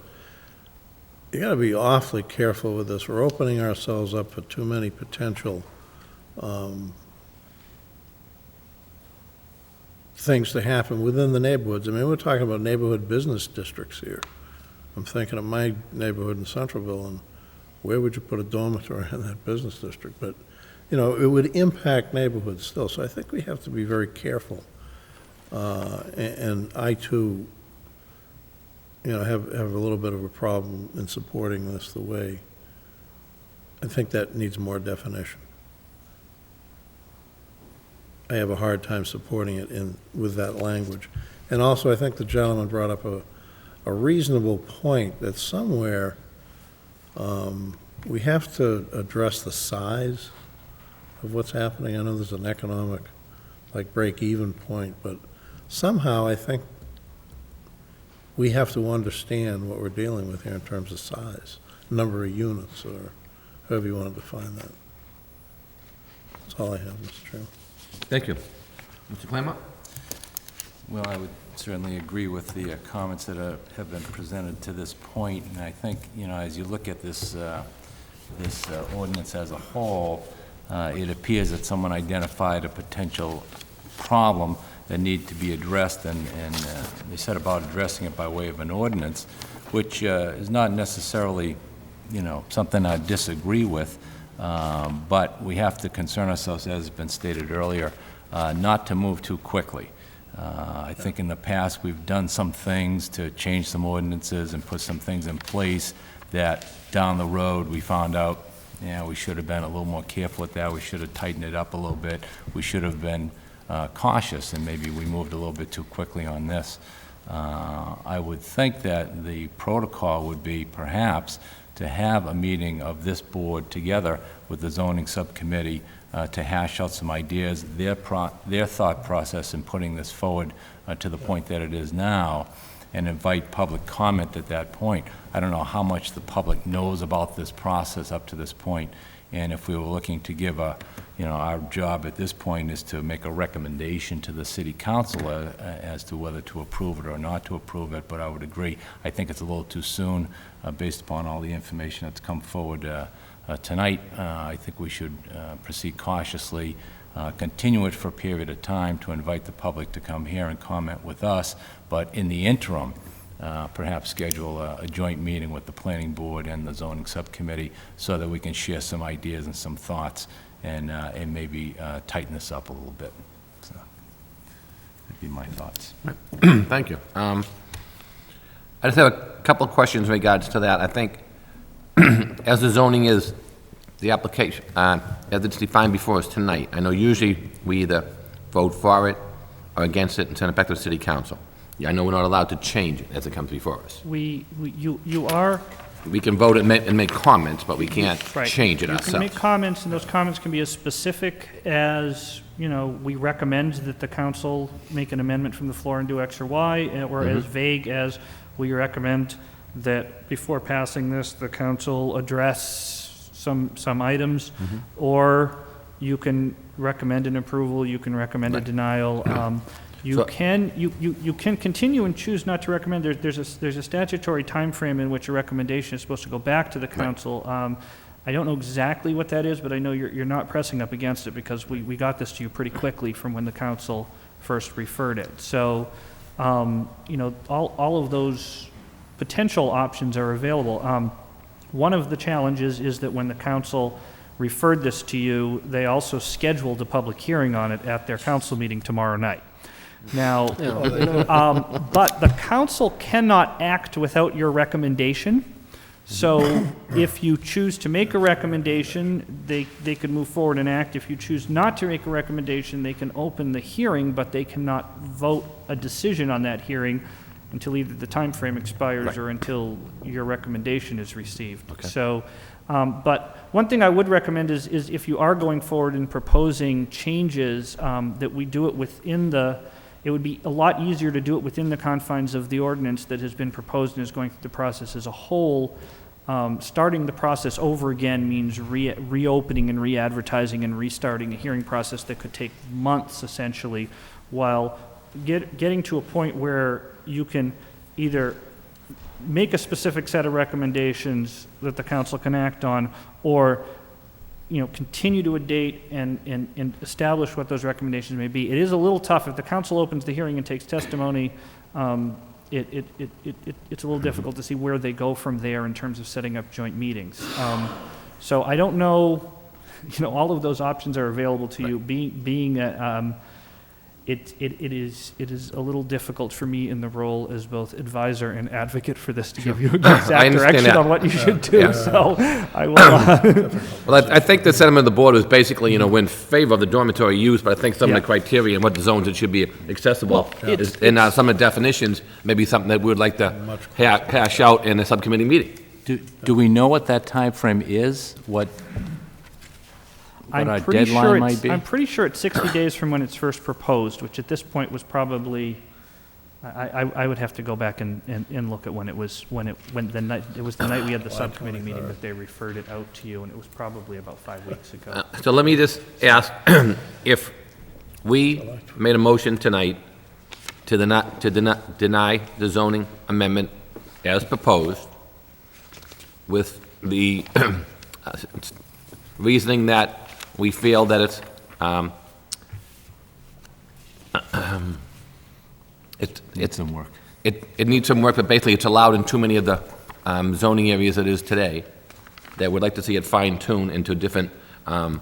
you got to be awfully careful with this. We're opening ourselves up for too many potential things to happen within the neighborhoods. I mean, we're talking about neighborhood business districts here. I'm thinking of my neighborhood in Centralville, and where would you put a dormitory in that business district? But, it would impact neighborhoods still. So I think we have to be very careful. And I, too, have a little bit of a problem in supporting this the way. I think that needs more definition. I have a hard time supporting it with that language. And also, I think the gentleman brought up a reasonable point that somewhere we have to address the size of what's happening. I know there's an economic, break-even point, but somehow I think we have to understand what we're dealing with here in terms of size, number of units, or however you want to define that. That's all I have, Mr. Chairman. Thank you. Mr. Claremont? Well, I would certainly agree with the comments that have been presented to this point, and I think, as you look at this ordinance as a whole, it appears that someone identified a potential problem that need to be addressed, and they set about addressing it by way of an ordinance, which is not necessarily, something I disagree with, but we have to concern ourselves, as has been stated earlier, not to move too quickly. I think in the past we've done some things to change some ordinances and put some things in place that down the road we found out, we should have been a little more careful with that. We should have tightened it up a little bit. We should have been cautious, and maybe we moved a little bit too quickly on this. I would think that the protocol would be perhaps to have a meeting of this board together with the zoning subcommittee to hash out some ideas, their thought process in putting this forward to the point that it is now, and invite public comment at that point. I don't know how much the public knows about this process up to this point, and if we were looking to give our job at this point is to make a recommendation to the city council as to whether to approve it or not to approve it, but I would agree. I think it's a little too soon based upon all the information that's come forward tonight. I think we should proceed cautiously, continue it for a period of time to invite the public to come here and comment with us, but in the interim, perhaps schedule a joint meeting with the planning board and the zoning subcommittee so that we can share some ideas and some thoughts and maybe tighten this up a little bit. So that'd be my thoughts. Thank you. I just have a couple of questions in regards to that. I think as the zoning is, the application, as it's defined before us tonight, I know usually we either vote for it or against it and send it back to the city council. Yeah, I know we're not allowed to change it as it comes before us. You are. We can vote and make comments, but we can't change it ourselves. You can make comments, and those comments can be as specific as, we recommend that the council make an amendment from the floor and do X or Y, or as vague as we recommend that before passing this, the council address some items, or you can recommend an approval, you can recommend a denial. You can continue and choose not to recommend. There's a statutory time frame in which a recommendation is supposed to go back to the council. I don't know exactly what that is, but I know you're not pressing up against it because we got this to you pretty quickly from when the council first referred it. So, all of those potential options are available. One of the challenges is that when the council referred this to you, they also scheduled a public hearing on it at their council meeting tomorrow night. Now, but the council cannot act without your recommendation. So if you choose to make a recommendation, they could move forward and act. If you choose not to make a recommendation, they can open the hearing, but they cannot vote a decision on that hearing until either the time frame expires or until your recommendation is received. Okay. So, but one thing I would recommend is if you are going forward and proposing changes, that we do it within it would be a lot easier to do it within the confines of the ordinance that has been proposed and is going through the process as a whole. Starting the process over again means reopening and re-advertising and restarting a hearing process that could take months, essentially, while getting to a point where you can either make a specific set of recommendations that the council can act on, or continue to a date and establish what those recommendations may be. It is a little tough. If the council opens the hearing and takes testimony, it's a little difficult to see where they go from there in terms of setting up joint meetings. So I don't know, all of those options are available to you. It is a little difficult for me in the role as both advisor and advocate for this to give you exact direction that. on what you should do. So I will. Well, I think the sentiment of the board was basically, we're in favor of the dormitory use, but I think some of the criteria and what zones it should be accessible is, in some of the definitions, maybe something that we would like to hash out in a subcommittee meeting. Do we know what that time frame is? What our deadline might be? I'm pretty sure it's 60 days from when it's first proposed, which at this point was probably, I would have to go back and look at when it was the night we had the subcommittee meeting that they referred it out to you, and it was probably about 5 weeks ago. So let me just ask, if we made a motion tonight to deny the zoning amendment as proposed, with the reasoning that we feel that it's Needs some work. It needs some work, but basically it's allowed in too many of the zoning areas it is today, that we'd like to see it fine-tuned into different, like,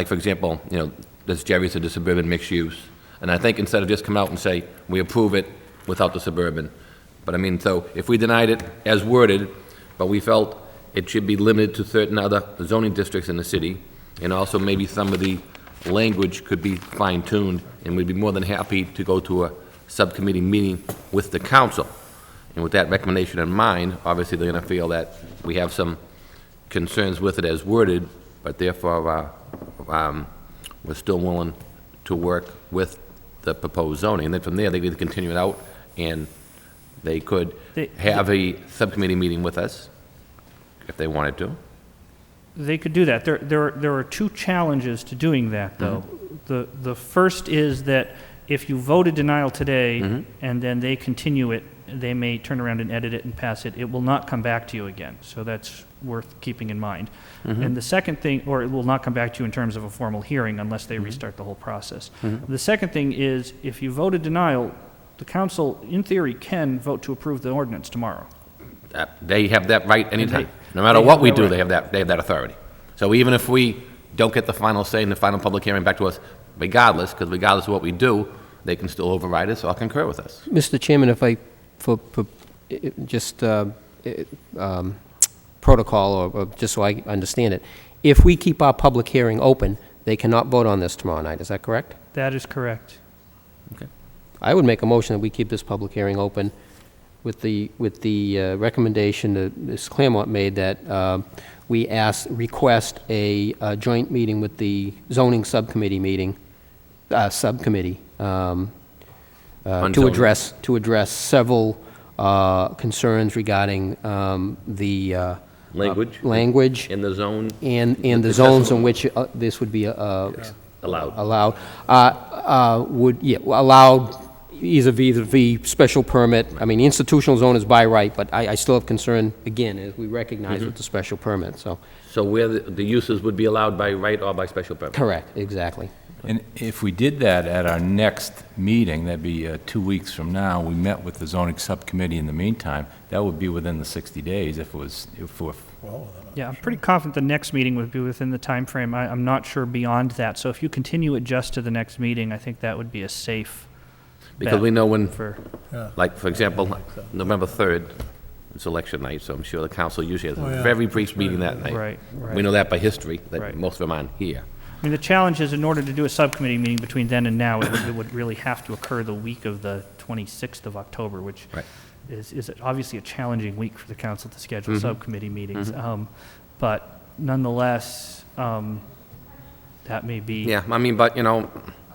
for example, this Jerry's a suburban mixed use. And I think instead of just come out and say, we approve it without the suburban. But I mean, so if we denied it as worded, but we felt it should be limited to certain other zoning districts in the city, and also maybe some of the language could be fine-tuned, and we'd be more than happy to go to a subcommittee meeting with the council. And with that recommendation in mind, obviously they're going to feel that we have some concerns with it as worded, but therefore we're still willing to work with the proposed zoning. And then from there, they could continue it out, and they could have a subcommittee meeting with us if they wanted to. They could do that. There are two challenges to doing that, though. Mm-hmm. The first is that if you vote a denial today, mm-hmm. and then they continue it, they may turn around and edit it and pass it. It will not come back to you again. So that's worth keeping in mind. Mm-hmm. And the second thing, or it will not come back to you in terms of a formal hearing unless they mm-hmm. restart the whole process. Mm-hmm. The second thing is, if you vote a denial, the council, in theory, can vote to approve the ordinance tomorrow. They have that right anytime. No matter what we do, they have that authority. So even if we don't get the final say in the final public hearing back to us, regardless of what we do, they can still override us or concur with us. Mr. Chairman, if I, protocol, or just so I understand it, if we keep our public hearing open, they cannot vote on this tomorrow night, is that correct? That is correct. Okay. I would make a motion that we keep this public hearing open with the recommendation that Ms. Claremont made, that we request a joint meeting with the zoning subcommittee to address several concerns regarding the language in the zone and the zones in which this would be allowed. Allowed vis-a-vis special permit. I mean, the institutional zone is by right, but I still have concern, again, as we recognize mm-hmm. with the special permit, so. So where the uses would be allowed by right or by special permit? Correct, exactly. And if we did that at our next meeting, that'd be 2 weeks from now, we met with the zoning subcommittee in the meantime, that would be within the 60 days if we're well within it. Yeah, I'm pretty confident the next meeting would be within the time frame. I'm not sure beyond that. So if you continue it just to the next meeting, I think that would be a safe Because bet we know when, for, Yeah. like, for example, Like that. November 3rd, it's election night, so I'm sure the council usually has Oh, a yeah. very brief meeting that night. right, right. We know that by history, that Right. most of them aren't here. I mean, the challenge is in order to do a subcommittee meeting between then and now, it would really have to occur the week of the 26th of October, which Right. is obviously a challenging week for the council to schedule Mhm. subcommittee meetings. But nonetheless, that may be Yeah, I mean, but, you know,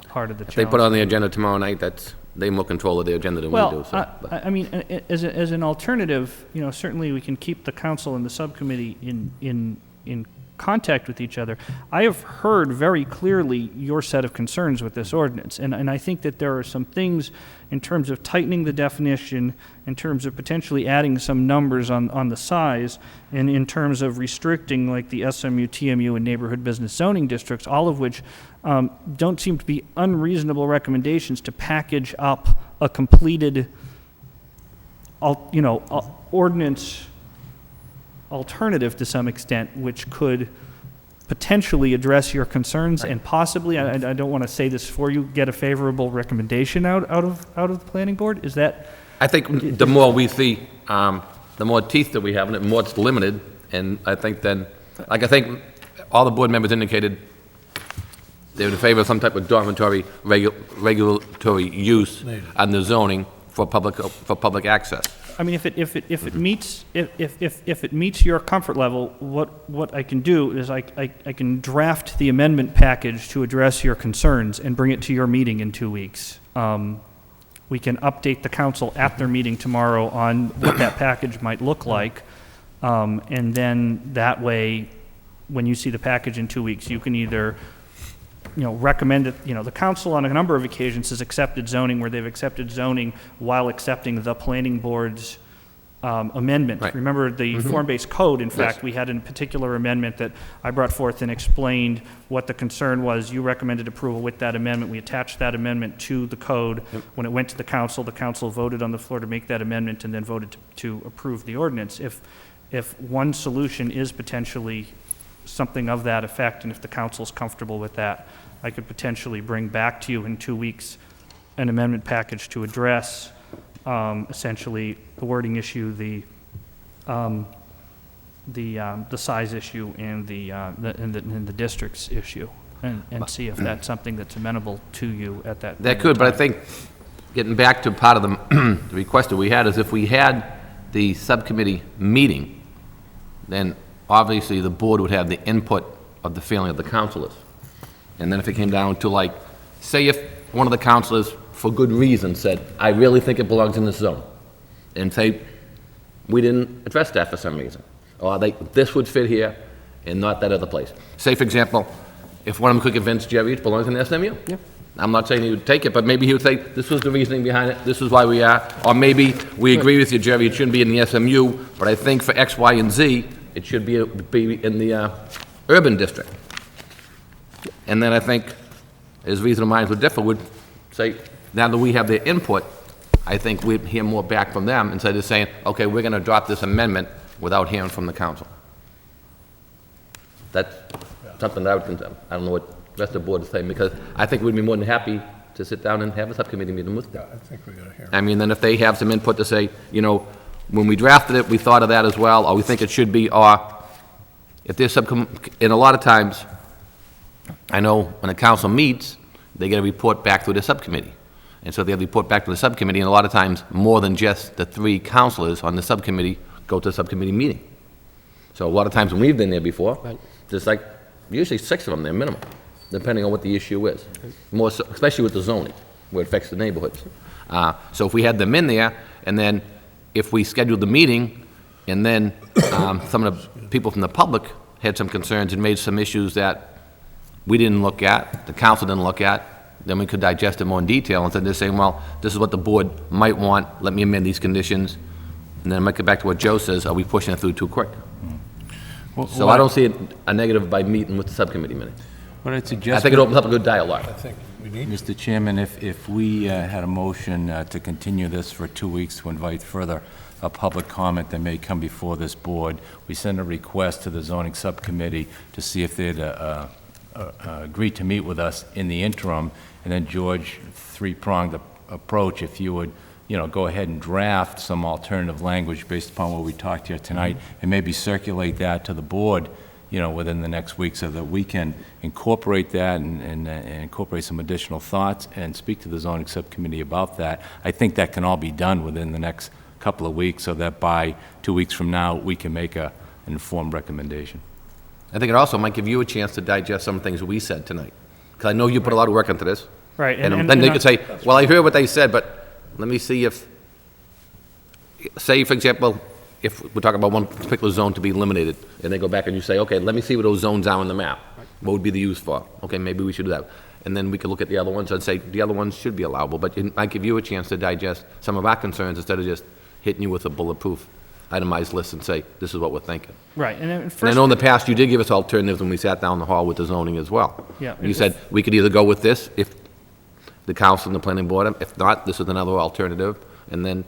part of the if challenge. they put it on the agenda tomorrow night, they have more control of the agenda than we do, Well, so. but- I mean, as an alternative, you know, certainly we can keep the council and the subcommittee in contact with each other. I have heard very clearly your set of concerns with this ordinance, and I think that there are some things in terms of tightening the definition, in terms of potentially adding some numbers on the size, and in terms of restricting like the SMU, TMU, and neighborhood business zoning districts, all of which don't seem to be unreasonable recommendations to package up a completed, ordinance alternative to some extent, which could potentially address your concerns and possibly, I don't want to say this for you, get a favorable recommendation out of the planning board? Is that, I think the more we see, the more teeth that we have, and the more it's limited, and I think then, like, I think all the board members indicated they were in favor of some type of dormitory regulatory use on the zoning for public access. I mean, if it meets your comfort level, what I can do is I can draft the amendment package to address your concerns and bring it to your meeting in 2 weeks. We can update the council at their meeting tomorrow on what that package might look like. And then that way, when you see the package in 2 weeks, you can either, recommend it, the council on a number of occasions has accepted zoning where they've accepted zoning while accepting the planning board's amendment. Right. Remember the form-based code, in fact, Yes. we had a particular amendment that I brought forth and explained what the concern was. You recommended approval with that amendment. We attached that amendment to the code. When it went to the council voted on the floor to make that amendment and then voted to approve the ordinance. If one solution is potentially something of that effect, and if the council's comfortable with that, I could potentially bring back to you in 2 weeks an amendment package to address essentially the wording issue, the size issue, and the districts issue, and see if that's something that's amenable to you at that. That could, but I think, getting back to part of the the request that we had, is if we had the subcommittee meeting, then obviously the board would have the input of the feeling of the councilors. And then if it came down to, like, say if one of the councilors, for good reason, said, I really think it belongs in this zone, and say, we didn't address that for some reason, or this would fit here and not that other place. Say, for example, if one of them could convince Jerry it belongs in the SMU. Yeah. I'm not saying he would take it, but maybe he would say, this was the reasoning behind it, this is why we are, or maybe we agree with you, Jerry, it shouldn't be in the SMU, but I think for X, Y, and Z, it should be in the urban district. And then I think, as reasonable minds would differ, would say, now that we have their input, I think we'd hear more back from them instead of saying, okay, we're going to drop this amendment without hearing from the council. That's something that I would consider. I don't know what the rest of the board is saying, because I think we'd be more than happy to sit down and have a subcommittee meeting with them. Yeah, I think we got to hear. I mean, then if they have some input to say, when we drafted it, we thought of that as well, or we think it should be, or if there's and a lot of times, I know when the council meets, they get a report back through the subcommittee. And so they have to report back to the subcommittee, and a lot of times, more than just the 3 councilors on the subcommittee go to the subcommittee meeting. So a lot of times when we've been there before, there's like, usually 6 of them there minimum, depending on what the issue is. More so, especially with the zoning, where it affects the neighborhoods. So if we had them in there, and then if we scheduled the meeting, and then some of the people from the public had some concerns and made some issues that we didn't look at, the council didn't look at, then we could digest it more in detail, instead of just saying, well, this is what the board might want, let me amend these conditions, and then I might get back to what Joe says, are we pushing it through too quick? So I don't see a negative by meeting with the subcommittee minute. What I'd I suggest, think it opens up a good dialogue. I think we need Mr. Chairman, if we had a motion to continue this for 2 weeks to invite further a public comment that may come before this board. We send a request to the zoning subcommittee to see if they'd agree to meet with us in the interim, and then George, three-pronged approach, if you would, go ahead and draft some alternative language based upon what we talked here tonight, and maybe circulate that to the board, within the next week, so that we can incorporate that and incorporate some additional thoughts and speak to the zoning subcommittee about that. I think that can all be done within the next couple of weeks, so that by 2 weeks from now, we can make an informed recommendation. I think it also might give you a chance to digest some things we said tonight, because I know you put a lot of work into this. Right. And then they could say, well, I heard what they said, but let me see if, say, for example, if we're talking about one particular zone to be eliminated, and they go back and you say, okay, let me see what those zones are on the map. What would be the use for? Okay, maybe we should do that. And then we could look at the other ones and say, the other ones should be allowable, but it might give you a chance to digest some of our concerns instead of just hitting you with a bulletproof itemized list and say, this is what we're thinking. Right. And And I know in the past, you did give us alternatives when we sat down in the hall with the zoning as well. Yeah. You said, we could either go with this, if the council and the planning board, if not, this is another alternative, and then,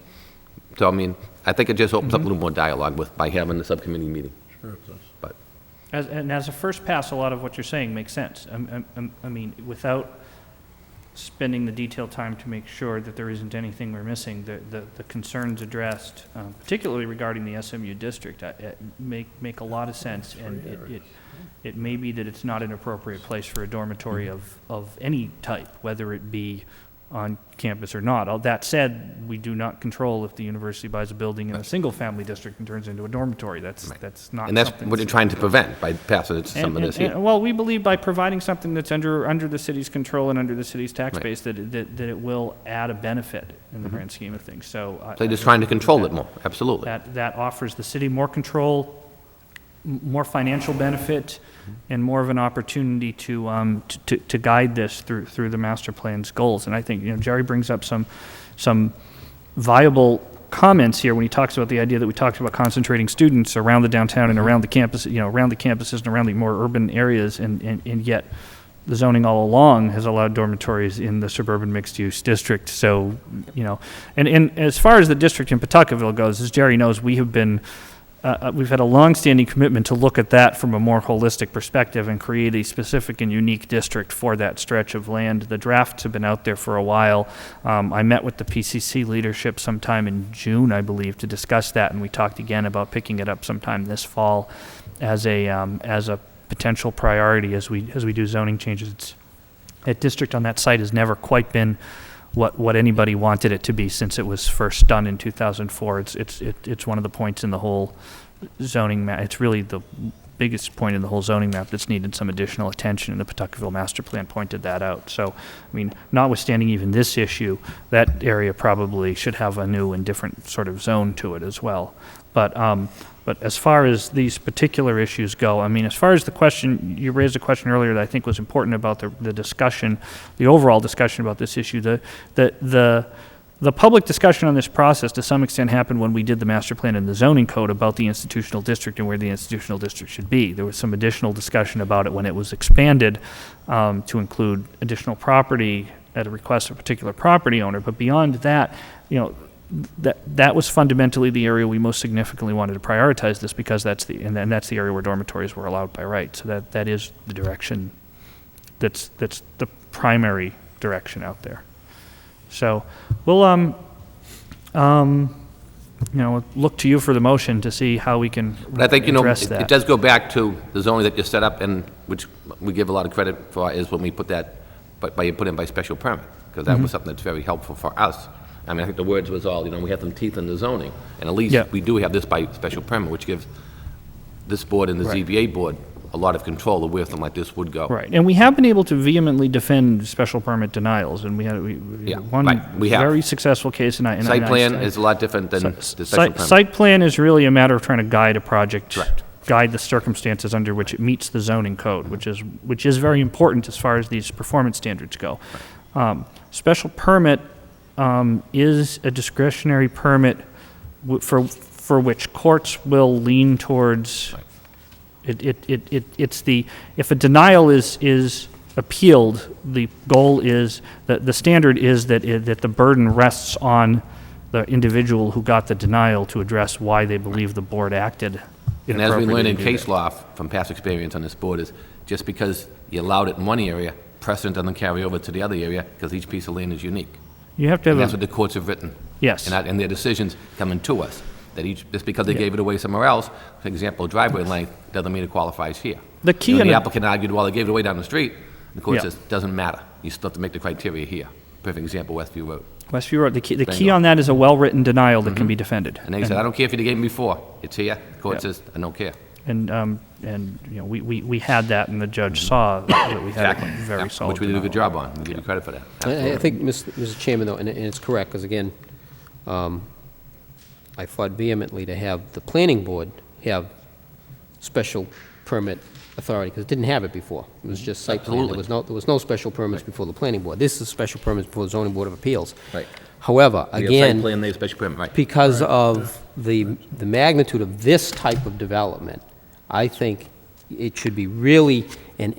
so I mean, I think it just opens up a little more dialogue by having the subcommittee meeting. Sure it does. But As a first pass, a lot of what you're saying makes sense. I mean, without spending the detailed time to make sure that there isn't anything we're missing, the concerns addressed, particularly regarding the SMU district, make a lot of sense, and it may be that it's not an appropriate place for a dormitory of any type, whether it be on campus or not. All that said, we do not control if the university buys a building in a single-family district and turns it into a dormitory. That's not. And that's something what you're trying to prevent by passing it to some of this here. Well, we believe by providing something that's under the city's control and under the city's tax base, that it will add a benefit in the grand scheme of things. So They're just trying to control it more, absolutely. that offers the city more control, more financial benefit, and more of an opportunity to guide this through the master plan's goals. And I think, Jerry brings up some viable comments here when he talks about the idea that we talked about concentrating students around the downtown and around the campus, around the campuses and around the more urban areas, and yet the zoning all along has allowed dormitories in the suburban mixed-use district. So, and as far as the district in Pawtuckaville goes, as Jerry knows, we've had a long-standing commitment to look at that from a more holistic perspective and create a specific and unique district for that stretch of land. The drafts have been out there for a while. I met with the PCC leadership sometime in June, I believe, to discuss that, and we talked again about picking it up sometime this fall as a potential priority as we do zoning changes. That district on that site has never quite been what anybody wanted it to be since it was first done in 2004. It's one of the points in the whole zoning map. It's really the biggest point in the whole zoning map that's needed some additional attention, and the Pawtuckaville Master Plan pointed that out. So, I mean, notwithstanding even this issue, that area probably should have a new and different sort of zone to it as well. But as far as these particular issues go, I mean, as far as the question, you raised a question earlier that I think was important about the discussion, the overall discussion about this issue. The public discussion on this process to some extent happened when we did the master plan and the zoning code about the institutional district and where the institutional district should be. There was some additional discussion about it when it was expanded to include additional property at a request of a particular property owner. But beyond that, that was fundamentally the area we most significantly wanted to prioritize this, because that's the area where dormitories were allowed by right. So that is the direction, that's the primary direction out there. So we'll look to you for the motion to see how we can But I think, address that. it does go back to the zoning that you set up, and which we give a lot of credit for, is when we put that, by put in by special permit, because that was something that's very helpful for us. I mean, I think the words was all, we have some teeth in the zoning, and at least we do have this by special permit, which gives this board and the ZBA board a lot of control of where something like this would go. Right, and we have been able to vehemently defend special permit denials, and we had one very successful case. Site plan is a lot different than the special permit. Site plan is really a matter of trying to guide a project. Correct. Guide the circumstances under which it meets the zoning code, which is very important as far as these performance standards go. Special permit is a discretionary permit for which courts will lean towards. If a denial is appealed, the goal is that the standard is that the burden rests on the individual who got the denial to address why they believe the board acted And as we inappropriately. learn in to do case that. law from past experience on this board is, just because you allowed it in one area, precedent doesn't carry over to the other area, because each piece of land is unique. You have to And have that's what the courts have written. Yes. And their decisions coming to us, that just because they gave it away somewhere else, for example, driveway length, doesn't mean it qualifies here. The key You know, in the a- applicant argued, well, they gave it away down the street. The court Yeah. says, doesn't matter. You still have to make the criteria here. Perfect example, Westview Road. Westview Road, the key Bingo. on that is a well-written denial that can be defended. And they said, I don't care if you gave me before. It's here. The court Yeah. says, I don't care. And you know, we had that, and the judge saw that we had a very Yeah, solid which we did a good denial. job on. We give you credit for that. I Absolutely. think, Mr. Chairman, though, and it's correct, because again, I fought vehemently to have the planning board have special permit authority, because it didn't have it before. It was just site plan. Absolutely. There was no special permits before the planning board. This is special permits before the zoning board of appeals. Right. However, We have site again, plan, they have special permit, right. because of the magnitude of this type of development, I think it should be really, and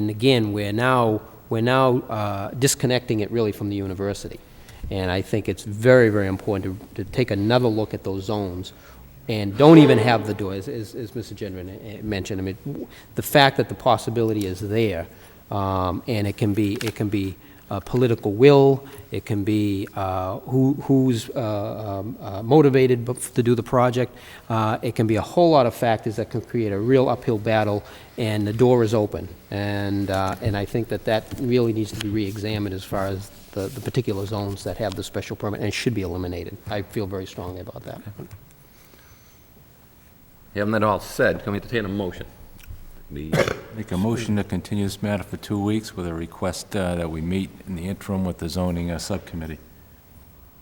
again, we're now disconnecting it really from the university. And I think it's very, very important to take another look at those zones, and don't even have the doors, as Mr. Gendron mentioned. I mean, the fact that the possibility is there, and it can be political will, it can be who's motivated to do the project, it can be a whole lot of factors that can create a real uphill battle, and the door is open. And I think that really needs to be re-examined as far as the particular zones that have the special permit, and should be eliminated. I feel very strongly about that. Having that all said, can we entertain a motion? Make a motion to continue this matter for 2 weeks with a request that we meet in the interim with the zoning subcommittee.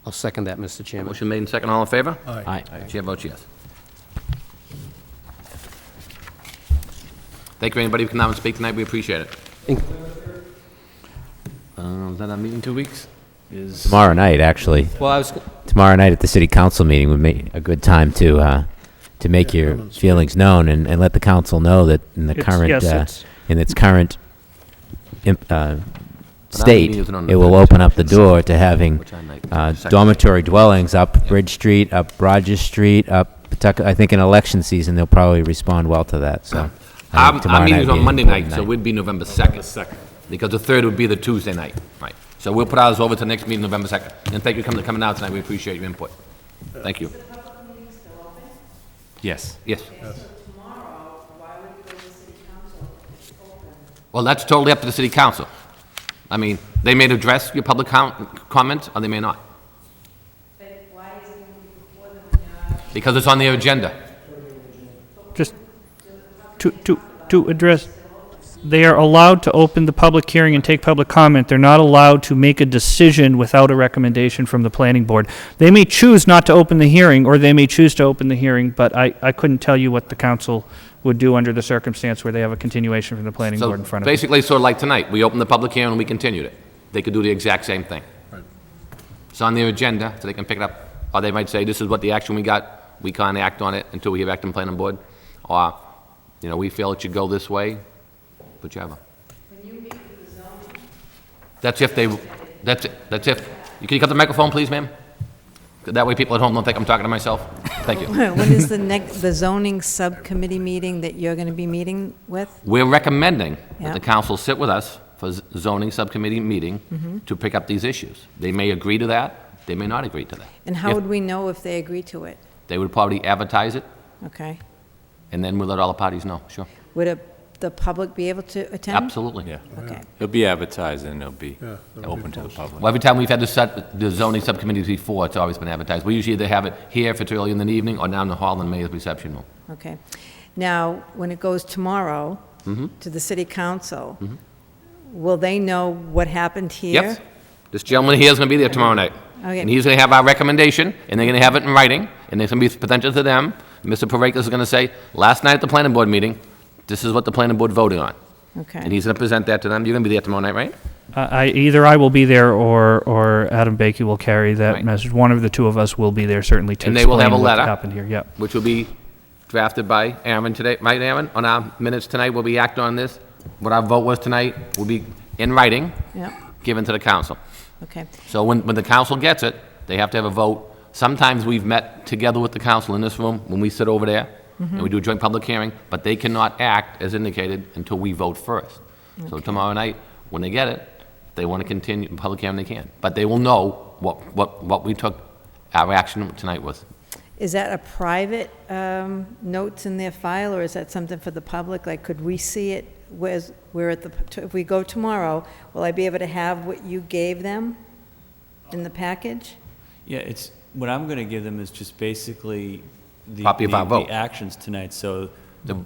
I'll second that, Mr. Chairman. Motion made and second, all in favor? Aye. Chair votes yes. Thank you, anybody who come out and speak tonight, we appreciate it. Is that our meeting 2 weeks? Tomorrow night, actually. Well, I was, Tomorrow night at the city council meeting would be a good time to make your feelings known and let the council know that in the current, in its current state, meeting isn't on it will November open up the door to having Which I like. dormitory dwellings up Bridge Street, up Rogers Street, up Pawtucket. I think in election season, they'll probably respond well to that, so. I think Our tomorrow meeting's night would on be Monday an night, important so it would be November 2nd. Because the 3rd would be the Tuesday night, right. So we'll put ours over to the next meeting, November 2nd. And thank you for coming out tonight, we appreciate your input. Thank you. Yes. Yes. Well, that's totally up to the city council. I mean, they may address your public comments, or they may not. Because it's on their agenda. Just to address, they are allowed to open the public hearing and take public comment. They're not allowed to make a decision without a recommendation from the planning board. They may choose not to open the hearing, or they may choose to open the hearing, but I couldn't tell you what the council would do under the circumstance where they have a continuation from the planning So board in front of them. basically, sort of like tonight, we opened the public hearing and we continued it. They could do the exact same thing. It's on their agenda, so they can pick it up. Or they might say, this is what the action we got, we can't act on it until we hear back from planning board. Or, you know, we feel it should go this way, whichever. That's if they, that's if, can you cut the microphone, please, ma'am? That way people at home don't think I'm talking to myself. Thank you. When is the zoning subcommittee meeting that you're going to be meeting with? We're recommending that Yeah. the council sit with us for zoning subcommittee meeting to pick up these issues. They may agree to that, they may not agree to that. And how If- would we know if they agree to it? They would probably advertise it, Okay. and then we'll let all the parties know, sure. Would the public be able to attend? Absolutely. Yeah. Okay. It'll be advertised and it'll be Yeah, it'll be open to the posted. public. Well, every time we've had the zoning subcommittees before, it's always been advertised. We usually either have it here if it's early in the evening, or down the hall in the mayor's reception room. Okay. Now, when it goes tomorrow Mm-hmm. to the city council, will they know what happened here? Yes. This gentleman here is going to be there tomorrow night. Okay. And he's going to have our recommendation, and they're going to have it in writing, and it's going to be presented to them. Mr. Parekas is going to say, last night at the planning board meeting, this is what the planning board voted on. And Okay. he's going to present that to them. You're going to be there tomorrow night, right? Either I will be there, or Adam Bakey will carry that Right. message. One of the two of us will be there, certainly, to And they will have explain a what letter. happened here. Yep. Which will be drafted by Aaron today, right, Aaron? On our minutes tonight, will we act on this? What our vote was tonight will be in writing, Yeah, given to the council. okay. So when the council gets it, they have to have a vote sometimes we've met together with the council in this room when we sit over there, and we do a joint public hearing, but they cannot act as indicated until we vote first. So tomorrow night, when they get it, if they want to continue the public hearing, they can. But they will know what we took, our action tonight was. Is that a private notes in their file, or is that something for the public? Like, could we see it? If we go tomorrow, will I be able to have what you gave them in the package? Yeah, what I'm going to give them is just basically the Copy of our vote. the actions tonight. So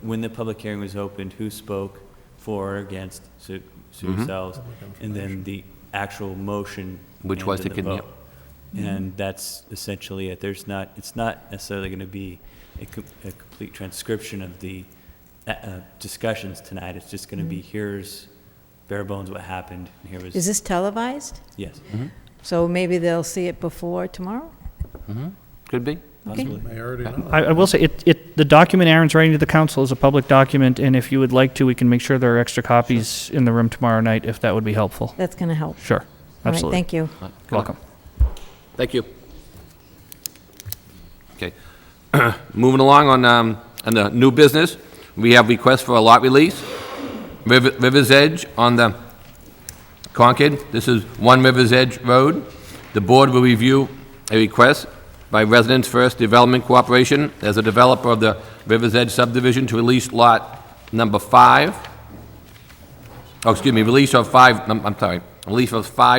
when the public hearing was opened, who spoke for or against, so yourselves, and then the actual motion. Which and was then to the continue. vote. And that's essentially it. It's not necessarily going to be a complete transcription of the discussions tonight. It's just going to be, here's bare bones what happened, and here was. Is this televised? Yes. So maybe they'll see it before tomorrow? Could be. Possibly. They already know. I will say, the document Aaron's writing to the council is a public document, and if you would like to, we can make sure there are extra copies in the room tomorrow night, if that would be helpful. That's going to help. Sure, All right, absolutely. thank you. Welcome. Thank you. Okay. Moving along on the new business, we have requests for a lot release. River's Edge on the Concord. This is 1 River's Edge Road. The board will review a request by Residents First Development Corporation as a developer of the River's Edge subdivision to release lot number 5. Oh, excuse me, release of 5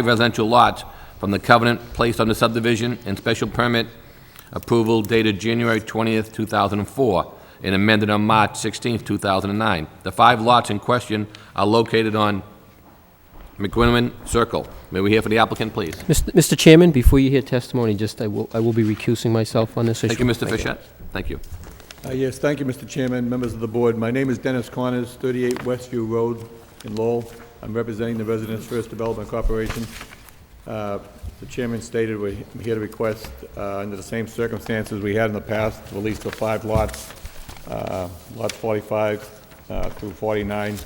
residential lots from the covenant placed on the subdivision and special permit approval dated January 20th, 2004, and amended on March 16th, 2009. The 5 lots in question are located on McGuinness Circle. May we hear from the applicant, please? Mr. Chairman, before you hear testimony, I will be recusing myself on this issue. Thank you, Mr. Fischette. Thank you. Yes, thank you, Mr. Chairman, members of the board. My name is Dennis Connors, 38 Westview Road in Lowell. I'm representing the Residents First Development Corporation. The chairman stated we're here to request, under the same circumstances we had in the past, release of 5 lots, lots 45 through 49.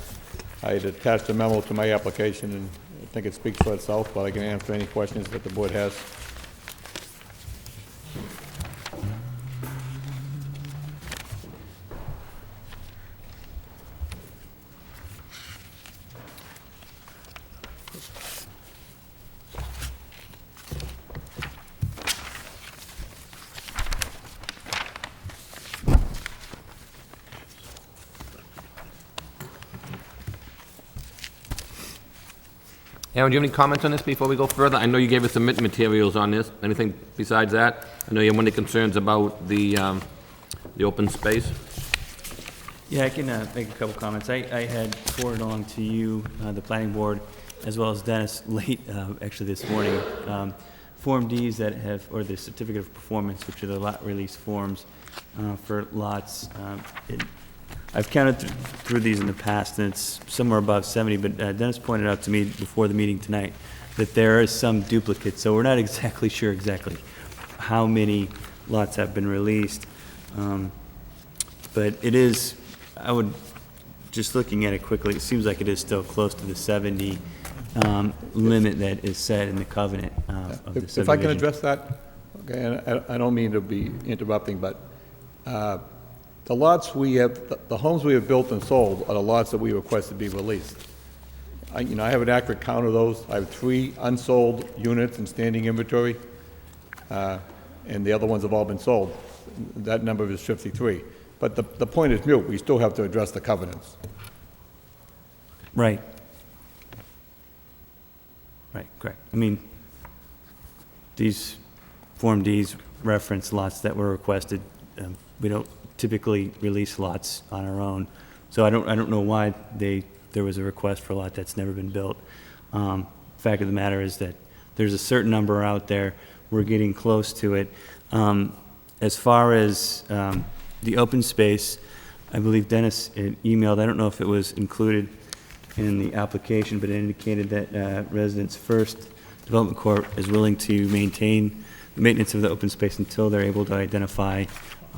I had attached a memo to my application, and I think it speaks for itself, but I can answer any questions that the board has. Aaron, do you have any comments on this before we go further? I know you gave us some materials on this. Anything besides that? I know you have one of the concerns about the open space. Yeah, I can make a couple comments. I had forwarded along to you, the planning board, as well as Dennis, late, actually this morning, Form Ds that have, or the certificate of performance, which are the lot release forms for lots. I've counted through these in the past, and it's somewhere above 70, but Dennis pointed out to me before the meeting tonight that there are some duplicates, so we're not exactly sure how many lots have been released. But it is, just looking at it quickly, it seems like it is still close to the 70 limit that is set in the covenant of the subdivision. If I can address that, okay, and I don't mean to be interrupting, but the lots we have, the homes we have built and sold are the lots that we request to be released. I have an accurate count of those. I have 3 unsold units in standing inventory, and the other ones have all been sold. That number is 53. But the point is moot. We still have to address the covenants. Right. Right, correct. I mean, these Form Ds reference lots that were requested. We don't typically release lots on our own, so I don't know why there was a request for a lot that's never been built. Fact of the matter is that there's a certain number out there. We're getting close to it. As far as the open space, I believe Dennis had emailed, I don't know if it was included in the application, but it indicated that Residents First Development Corp is willing to maintain the maintenance of the open space until they're able to identify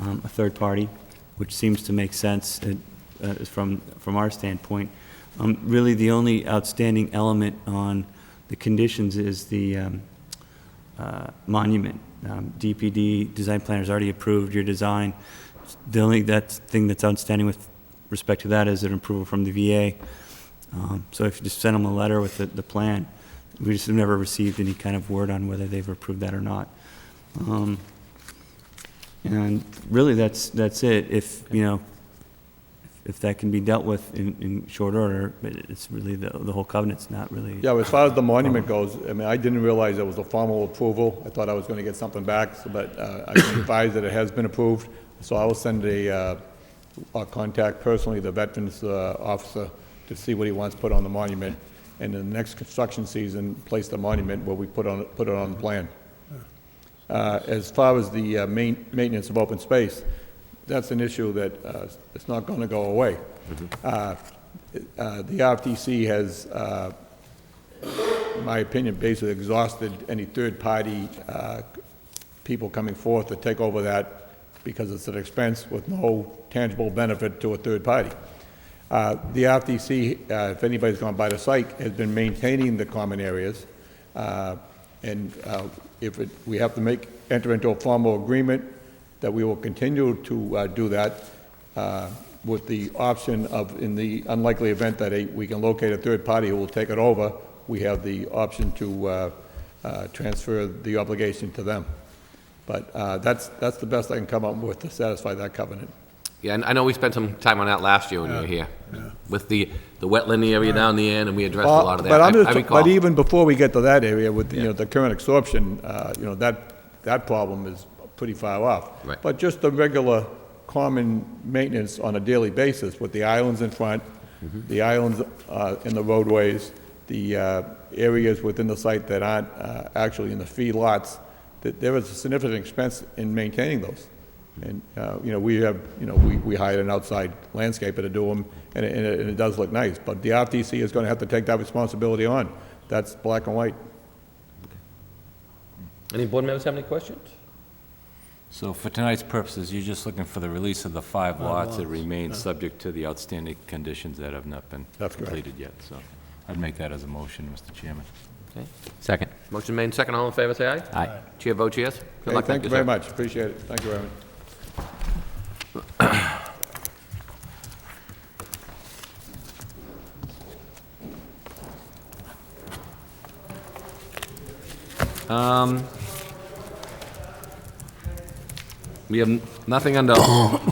a third party, which seems to make sense from our standpoint. Really, the only outstanding element on the conditions is the monument DPD, design planner's already approved your design. The only thing that's outstanding with respect to that is an approval from the VA. So if you just send them a letter with the plan, we just have never received any kind of word on whether they've approved that or not. And really, that's it. If, you know, if that can be dealt with in short order, it's really the whole covenant's not really. Yeah, as far as the monument goes, I mean, I didn't realize it was a formal approval. I thought I was going to get something back, so, but I can advise that it has been approved. So I will send I'll contact personally the Veterans Officer to see what he wants put on the monument, and in the next construction season, place the monument where we put it on the plan. As far as the maintenance of open space, that's an issue that it's not going to go away. The RTC has, in my opinion, basically exhausted any third-party people coming forth to take over that because it's an expense with no tangible benefit to a third party. The RTC, if anybody's gone by the site, has been maintaining the common areas, and if we have to enter into a formal agreement that we will continue to do that with the option of, in the unlikely event that we can locate a third party who will take it over, we have the option to transfer the obligation to them. But that's the best I can come up with to satisfy that covenant. Yeah, and I know we spent some time on that last year when you were here, with the wetland area down the end, and we addressed a lot of that. I recall. But even before we get to that area, with the current absorption, that problem is pretty far off. Right. But just the regular common maintenance on a daily basis with the islands in front, the islands in the roadways, the areas within the site that aren't actually in the fee lots, that there is a significant expense in maintaining those. And, we hired an outside landscaper to do them, and it does look nice. But the RTC is going to have to take that responsibility on. That's black and white. Any board members have any questions? So for tonight's purposes, you're just looking for the release of the 5 lots that remain subject to the outstanding conditions that have not been completed yet. So I'd make that as a motion, Mr. Chairman. Okay. Second. Motion made, second. All in favor, say aye. Aye. Chair votes yes. Good Hey, luck. thank you very sir. much. Appreciate it. Thank you very much. We have nothing under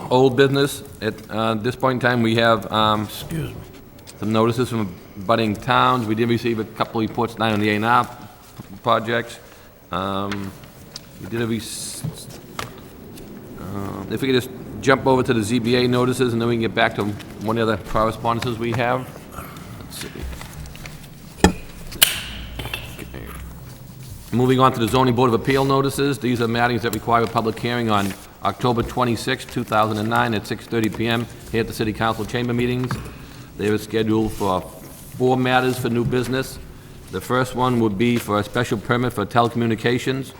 old business. At this point in time, we have some notices from budding towns. We did receive a couple reports tonight on the A&R projects. We did if we could just jump over to the ZBA notices, and then we can get back to one of the other correspondences we have. Let's see. Moving on to the Zoning Board of Appeal notices. These are matters that require a public hearing on October 26, 2009 at 6:30 p.m. here at the City Council chamber meetings. They are scheduled for 4 matters for new business. The first one would be for a special permit for telecommunications.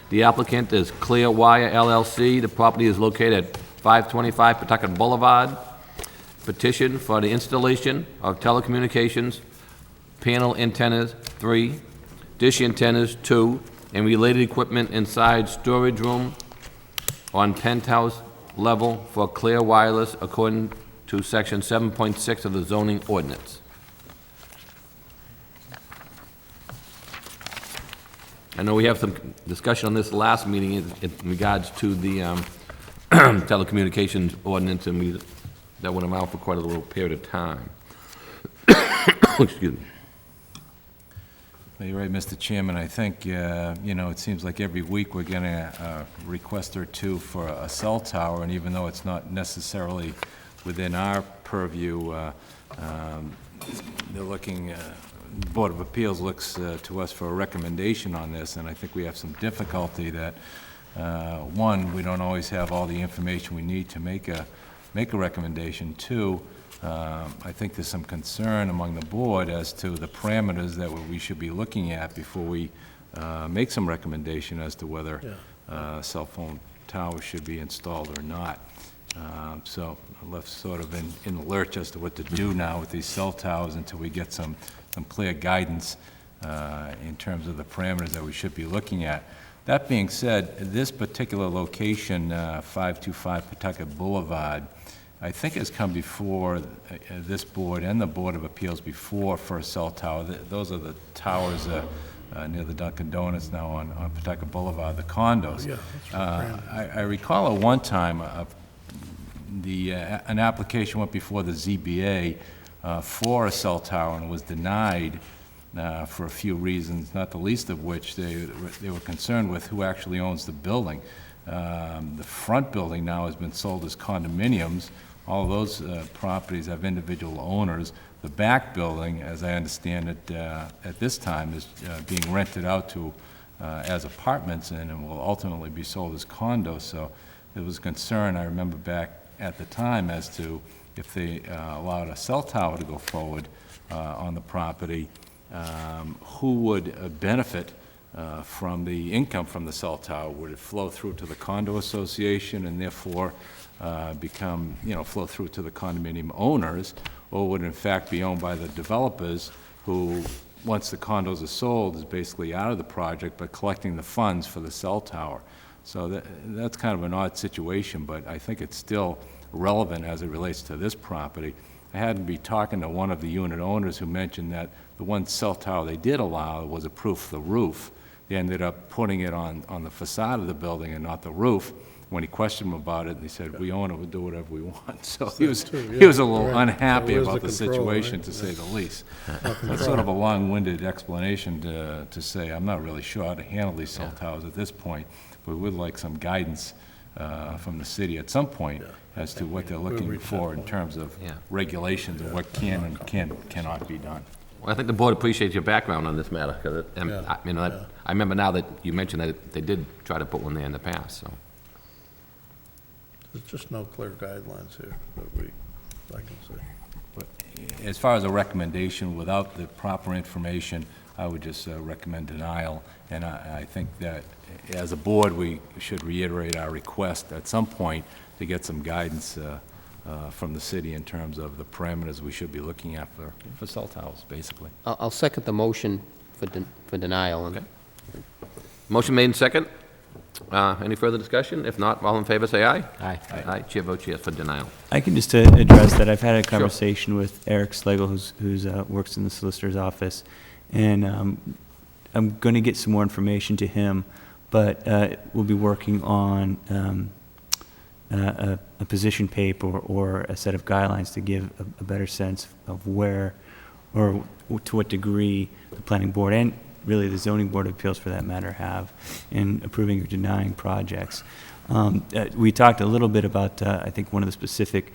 The applicant is Clearwire LLC. The property is located at 525 Pawtucket Boulevard. Petition for the installation of telecommunications panel antennas 3, dish antennas 2, and related equipment inside storage room on penthouse level for Clear Wireless according to section 7.6 of the zoning ordinance. I know we have some discussion on this last meeting in regards to the telecommunications ordinance, and that went around for quite a little period of time. Excuse me. Well, you're right, Mr. Chairman. I think, it seems like every week we're getting a request or two for a cell tower, and even though it's not necessarily within our purview, they're looking, Board of Appeals looks to us for a recommendation on this, and I think we have some difficulty that, one, we don't always have all the information we need to make a recommendation. 2, I think there's some concern among the board as to the parameters that we should be looking at before we make some recommendation as to whether cell phone towers should be installed or not. So I'm left sort of in the lurch as to what to do now with these cell towers until we get some clear guidance in terms of the parameters that we should be looking at. That being said, this particular location, 525 Pawtucket Boulevard, I think has come before this board and the Board of Appeals before for a cell tower. Those are the towers near the Dunkin' Donuts now on Pawtucket Boulevard, the condos. Yeah, that's I recall at one time an application went before the ZBA for a cell tower and was denied for a few reasons, not the least of which they were concerned with who actually owns the building. The front building now has been sold as condominiums. All of those properties have individual owners. The back building, as I understand it, at this time is being rented out to as apartments, and it will ultimately be sold as condos. So there was concern, I remember back at the time, as to if they allowed a cell tower to go forward on the property, who would benefit from the income from the cell tower? Would it flow through to the condo association and therefore become, flow through to the condominium owners, or would it in fact be owned by the developers who, once the condos are sold, is basically out of the project but collecting the funds for the cell tower? So that's kind of an odd situation, but I think it's still relevant as it relates to this property. I had to be talking to one of the unit owners who mentioned that the one cell tower they did allow was approved for the roof. They ended up putting it on the facade of the building and not the roof. When he questioned him about it, he said, "We own it, we'll do whatever we want." So he was a little unhappy about the situation, to say the least. That's sort of a long-winded explanation to say, I'm not really sure how to handle these cell towers at this point, but we would like some guidance from the city at some point as to what they're looking for in terms of regulations and what can and cannot be done. Well, I think the board appreciates your background on this matter, because I remember now that you mentioned that they did try to put one there in the past, so. There's just no clear guidelines here that I can see. But as far as a recommendation, without the proper information, I would just recommend denial. And I think that as a board, we should reiterate our request at some point to get some guidance from the city in terms of the parameters we should be looking at for cell towers, basically. I'll second the motion for denial. Okay. Motion made and second. Any further discussion? If not, all in favor, say aye. Aye. Aye. Chair votes yes for denial. I can just address that. I've had a conversation with Eric Schlegel, who's works in the solicitor's office, and I'm going to get some more information to him, but we'll be working on a position paper or a set of guidelines to give a better sense of where or to what degree the planning board and really the zoning board of appeals, for that matter, have in approving or denying projects. We talked a little bit about, I think, one of the specific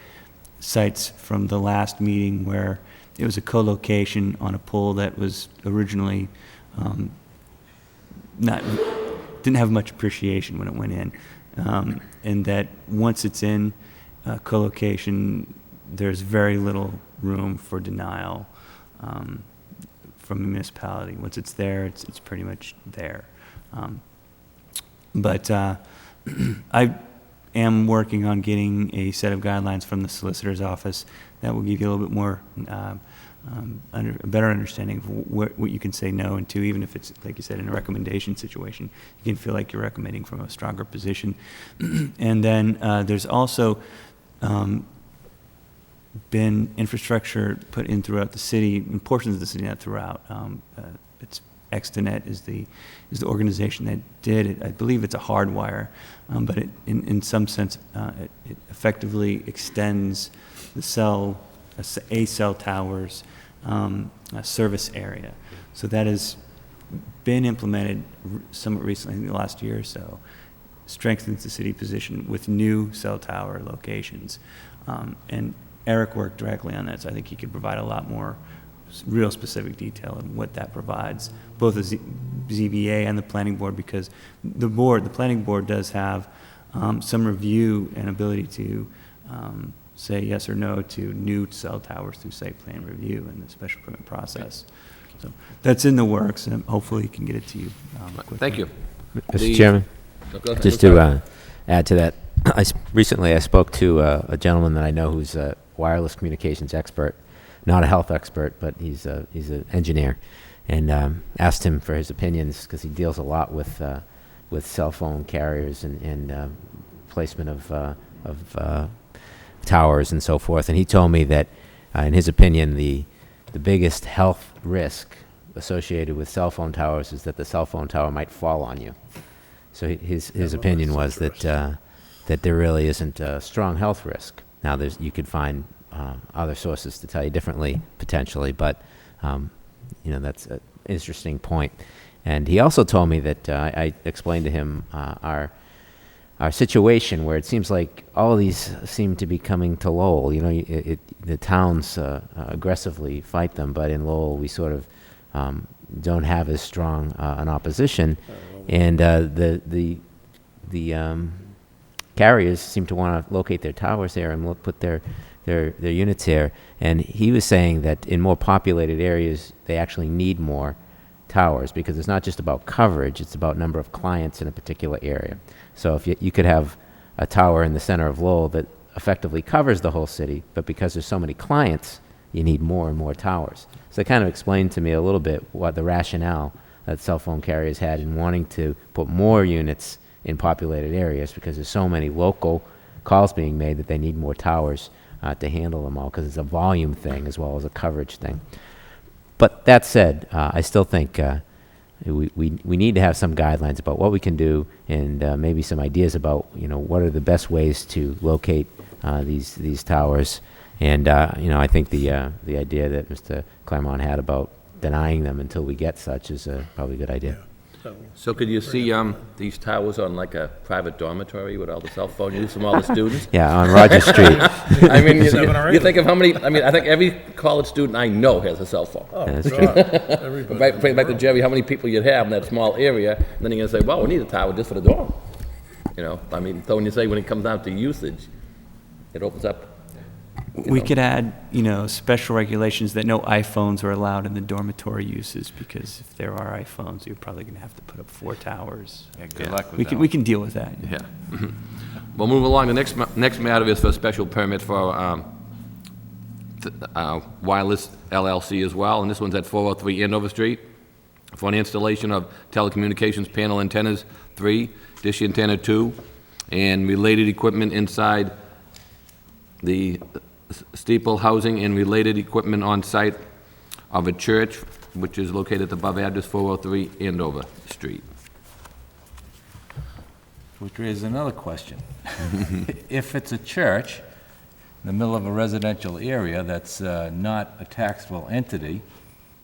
sites from the last meeting where it was a co-location on a pole that was originally didn't have much appreciation when it went in, and that once it's in co-location, there's very little room for denial from the municipality. Once it's there, it's pretty much there. But I am working on getting a set of guidelines from the solicitor's office that will give you a little bit more, a better understanding of what you can say no and to, even if it's, like you said, in a recommendation situation. You can feel like you're recommending from a stronger position. And then there's also been infrastructure put in throughout the city, in portions of the city, not throughout. It's Extenet is the organization that did it. I believe it's a hardwire, but it, in some sense, it effectively extends the cell tower's service area. So that has been implemented somewhat recently, in the last year or so. Strengthens the city position with new cell tower locations, and Eric worked directly on that, so I think he could provide a lot more real specific detail on what that provides, both the ZBA and the planning board, because the planning board does have some review and ability to say yes or no to new cell towers through site plan review and the special permit process. So that's in the works, and hopefully can get it to you quickly. Thank you. Mr. Chairman, Go ahead. just to add to that, recently I spoke to a gentleman that I know who's a wireless communications expert, not a health expert, but he's an engineer, and asked him for his opinions because he deals a lot with with cell phone carriers and placement of towers and so forth. And he told me that, in his opinion, the biggest health risk associated with cell phone towers is that the cell phone tower might fall on you. So his opinion was that that there really isn't a strong health risk. Now, you could find other sources to tell you differently, potentially, but that's an interesting point. And he also told me that I explained to him our situation, where it seems like all of these seem to be coming to Lowell. The towns aggressively fight them, but in Lowell we sort of don't have as strong an opposition, and the carriers seem to want to locate their towers there and put their units here. And he was saying that in more populated areas they actually need more towers, because it's not just about coverage, it's about number of clients in a particular area. So if you could have a tower in the center of Lowell that effectively covers the whole city, but because there's so many clients, you need more and more towers. So it kind of explained to me a little bit what the rationale that cell phone carriers had in wanting to put more units in populated areas, because there's so many local calls being made that they need more towers to handle them all, because it's a volume thing as well as a coverage thing. But that said, I still think we need to have some guidelines about what we can do, and maybe some ideas about what are the best ways to locate these towers. And I think the idea that Mr. Claremont had about denying them until we get such is probably a good idea. So could you see these towers on like a private dormitory with all the cell phone use from all the students? Yeah, on Rogers Street. I mean, you think of how many, I think every college student I know has a cell phone. Oh, That's God, everybody. Back to Jerry, how many people you'd have in that small area, and then you're going to say, well, we need a tower just for the dorm. So when you say when it comes down to usage, it opens up. We could add, special regulations that no iPhones are allowed in the dormitory uses, because if there are iPhones, you're probably going to have to put up 4 towers. Yeah, good luck with We that can one. we can deal with that. Yeah. We'll move along. The next matter is for a special permit for Wireless LLC as well, and this one's at 403 Andover Street for an installation of telecommunications panel antennas 3, dish antenna 2, and related equipment inside the steeple housing and related equipment on site of a church, which is located at the above address 403 Andover Street. Which raises another question. If it's a church in the middle of a residential area that's not a taxable entity,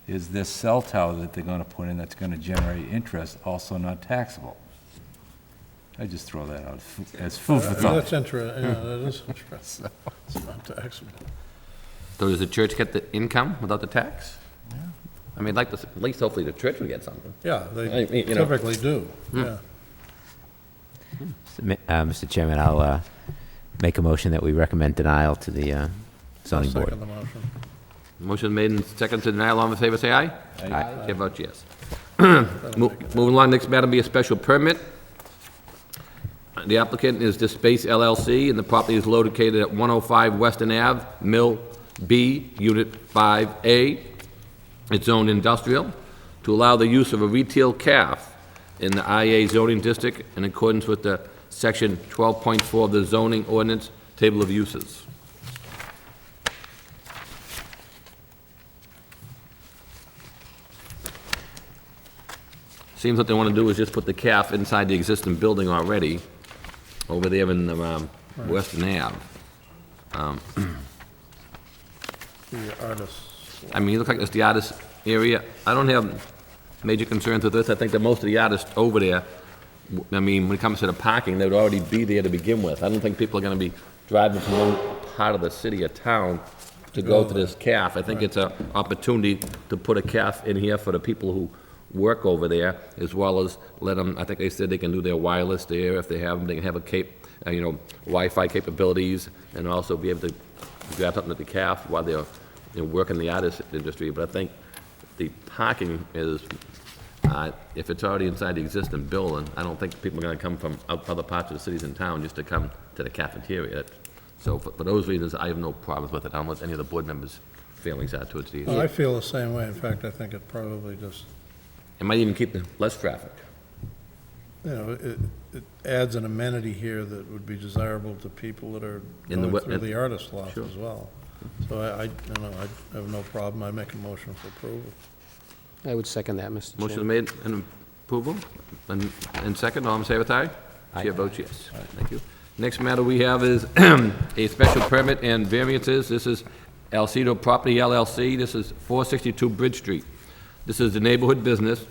is this cell tower that they're going to put in that's going to generate interest also not taxable? I just throw that out as food for thought. That's interesting, yeah, that is interesting. It's not taxable. So does the church get the income without the tax? I mean, at least hopefully the church would get something. Yeah, they I mean, typically do, yeah. Mr. Chairman, I'll make a motion that we recommend denial to the zoning board. Second the motion. Motion made and seconded to denial. All in favor, say aye. Aye. Chair votes yes. Moving along, next matter will be a special permit. The applicant is Dispace LLC, and the property is located at 105 Western Ave, Mill B, Unit 5A. It's zoned industrial to allow the use of a retail calf in the IA zoning district in accordance with the section 12.4 of the zoning ordinance table of uses. Seems what they want to do is just put the calf inside the existing building already, over there in Western Ave. The artists. I mean, it looks like it's the artist area. I don't have major concerns with this. I think that most of the artists over there, I mean, when it comes to the parking, they would already be there to begin with. I don't think people are going to be driving from one part of the city or town to go to this calf. I think it's an opportunity to put a calf in here for the people who work over there, as well as let them, I think they said they can do their wireless there if they have them. They can have a Wi-Fi capabilities, and also be able to grab something at the calf while they're working in the artist industry. But I think the parking is, if it's already inside the existing building, I don't think people are going to come from other parts of the cities and town just to come to the cafeteria. So for those reasons, I have no problems with it. I don't know what any of the board members' feelings are towards these. Well, I feel the same way. In fact, I think it probably just, It might even keep less traffic. you know, it adds an amenity here that would be desirable to people that are In the going wa- through the artist loft Sure. as well. So I, you know, I have no problem. I make a motion for approval. I would second that, Mr. Chairman. Motion made and approval, and second, all in favor, with aye? Chair votes yes. Thank you. Next matter we have is a special permit and variances. This is Alcedo Property LLC. This is 462 Bridge Street. This is the neighborhood business.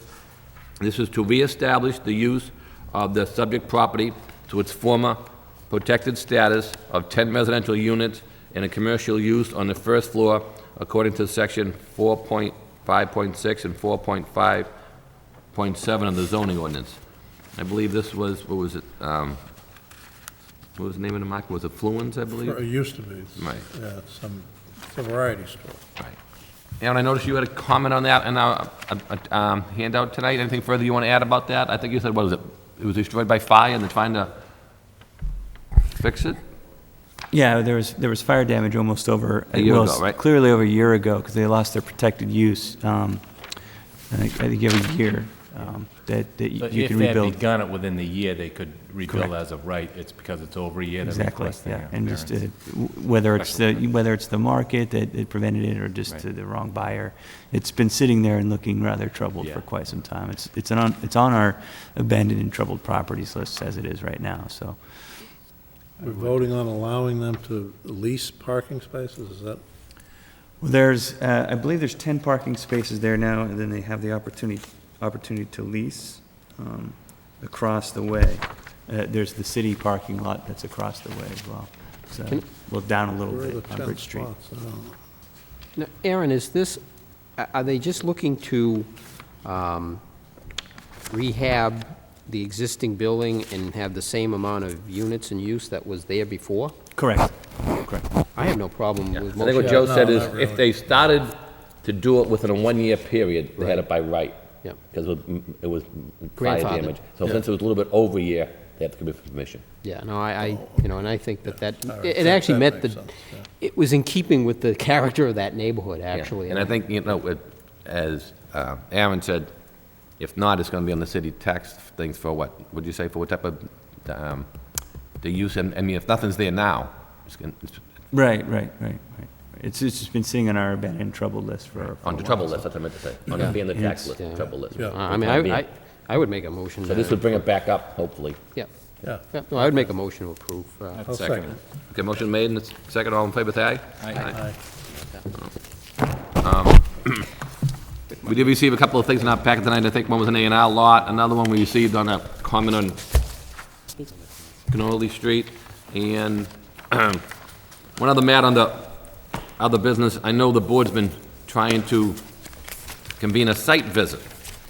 This is to reestablish the use of the subject property to its former protected status of 10 residential units and a commercial use on the first floor according to section 4.5.6 and 4.5.7 of the zoning ordinance. I believe this was, what was it, what was the name of the market? Was it Fluence, I believe? It used to be. Right. Yeah, it's a variety store. Right. Aaron, I noticed you had a comment on that in our handout tonight. Anything further you want to add about that? I think you said, what was it? It was destroyed by fire and they're trying to fix it? Yeah, there was fire damage almost over, A year well, ago, right? clearly over a year ago, because they lost their protected use. I think you have a year that you But can if they had rebuild. begun it within the year, they could rebuild Correct. as of right. It's because it's over a year they're Exactly, requesting yeah, a and just variance. whether it's the market that prevented it or just Right. the wrong buyer, it's been sitting there and looking rather troubled for Yeah. quite some time. It's on our abandoned and troubled properties list as it is right now. So We're voting on allowing them to lease parking spaces, is that? well, there's I believe there's 10 parking spaces there now, and then they have the opportunity to lease across the way. There's the city parking lot that's across the way as well. So well down a little Where are the bit on 10 Bridge Street. spots? I don't know. Now, Aaron, is this, are they just looking to rehab the existing building and have the same amount of units in use that was there before? Correct. Correct. I have no problem with I think most what of Joe no, said is, not really. if they started to do it within a one-year period, they had it by right. Yep. Because it was fire Grandfathered. damage. So since it was a little bit over a year, they had to come in for permission. Yeah, no, I you know, and I think that All right, it that- actually that met makes the, sense, yeah. it was in keeping with the character of that neighborhood, Yeah. actually. And I think, you know, as Aaron said, if not, it's going to be on the city tax things for what? Would you say for what type of, the use? I mean, if nothing's there now, it's Right. It's just been sitting on our abandoned and troubled list for a on the while, trouble so- list, that's what I meant to say. On the being the tax It's- list, yeah. trouble list. Yeah. I mean, I would make a motion. So this would bring it back up, hopefully. Yeah, Yeah. yeah, no, I would make a motion to approve. I'll second it. Okay, motion made, and it's second, all in favor, say aye. Aye. We did receive a couple of things in our packet tonight. I think one was an A&R lot, another one we received on a comment on Canoli Street, and one other matter on the other business. I know the board's been trying to convene a site visit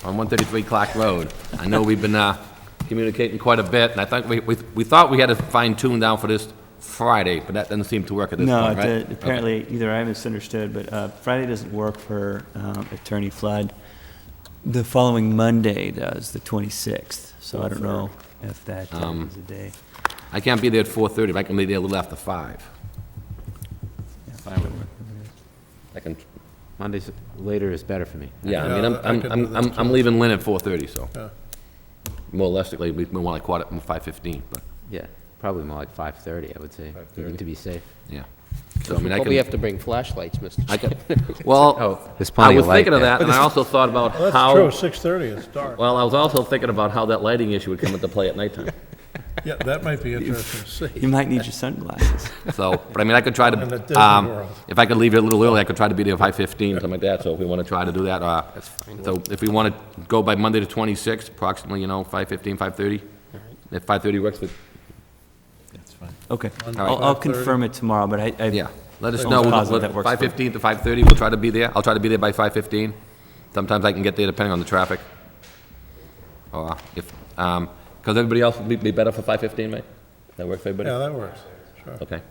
on 133 Clark Road. I know we've been communicating quite a bit, and I think we thought we had a fine-tune down for this Friday, but that doesn't seem to work at this No, point, right? apparently either I misunderstood, but Friday doesn't work for Attorney Flood. The following Monday does, the 26th, so I don't know if that is a day. I can't be there at 4:30, but I can be there a little after 5. Fine with me. I can, Mondays later is better for me. yeah, I Yeah, mean, I can do that, I'm leaving Lynn at 4:30, so Yeah. more realistically, we more like 5:15, but, Yeah, probably more like 5:30, I would say, even to be safe. yeah. So, I mean, I Probably can, have to bring flashlights, Mr. I can, well, There's I plenty was of light thinking of there. that, and I also thought about Well, that's how, true, 6:30, it's dark. well, I was also thinking about how that lighting issue would come into play at nighttime. Yeah, that might be interesting to see. You might need your sunglasses. So, but I mean, I could try In the to, Disney World. if I could leave it a little early, I could try to be there by 5:15, something like that, so if we want to try to do that, so if we want to go by Monday the 26th, approximately, 5:15, 5:30, if 5:30 works for, That's fine. Okay, Monday, I'll 5:30? confirm it tomorrow, but I yeah, let us I'm know, positive that works for- 5:15 to 5:30, we'll try to be there, I'll try to be there by 5:15. Sometimes I can get there depending on the traffic. Or if, because everybody else would be better for 5:15, right? That work for everybody? Yeah, that works, sure. Okay.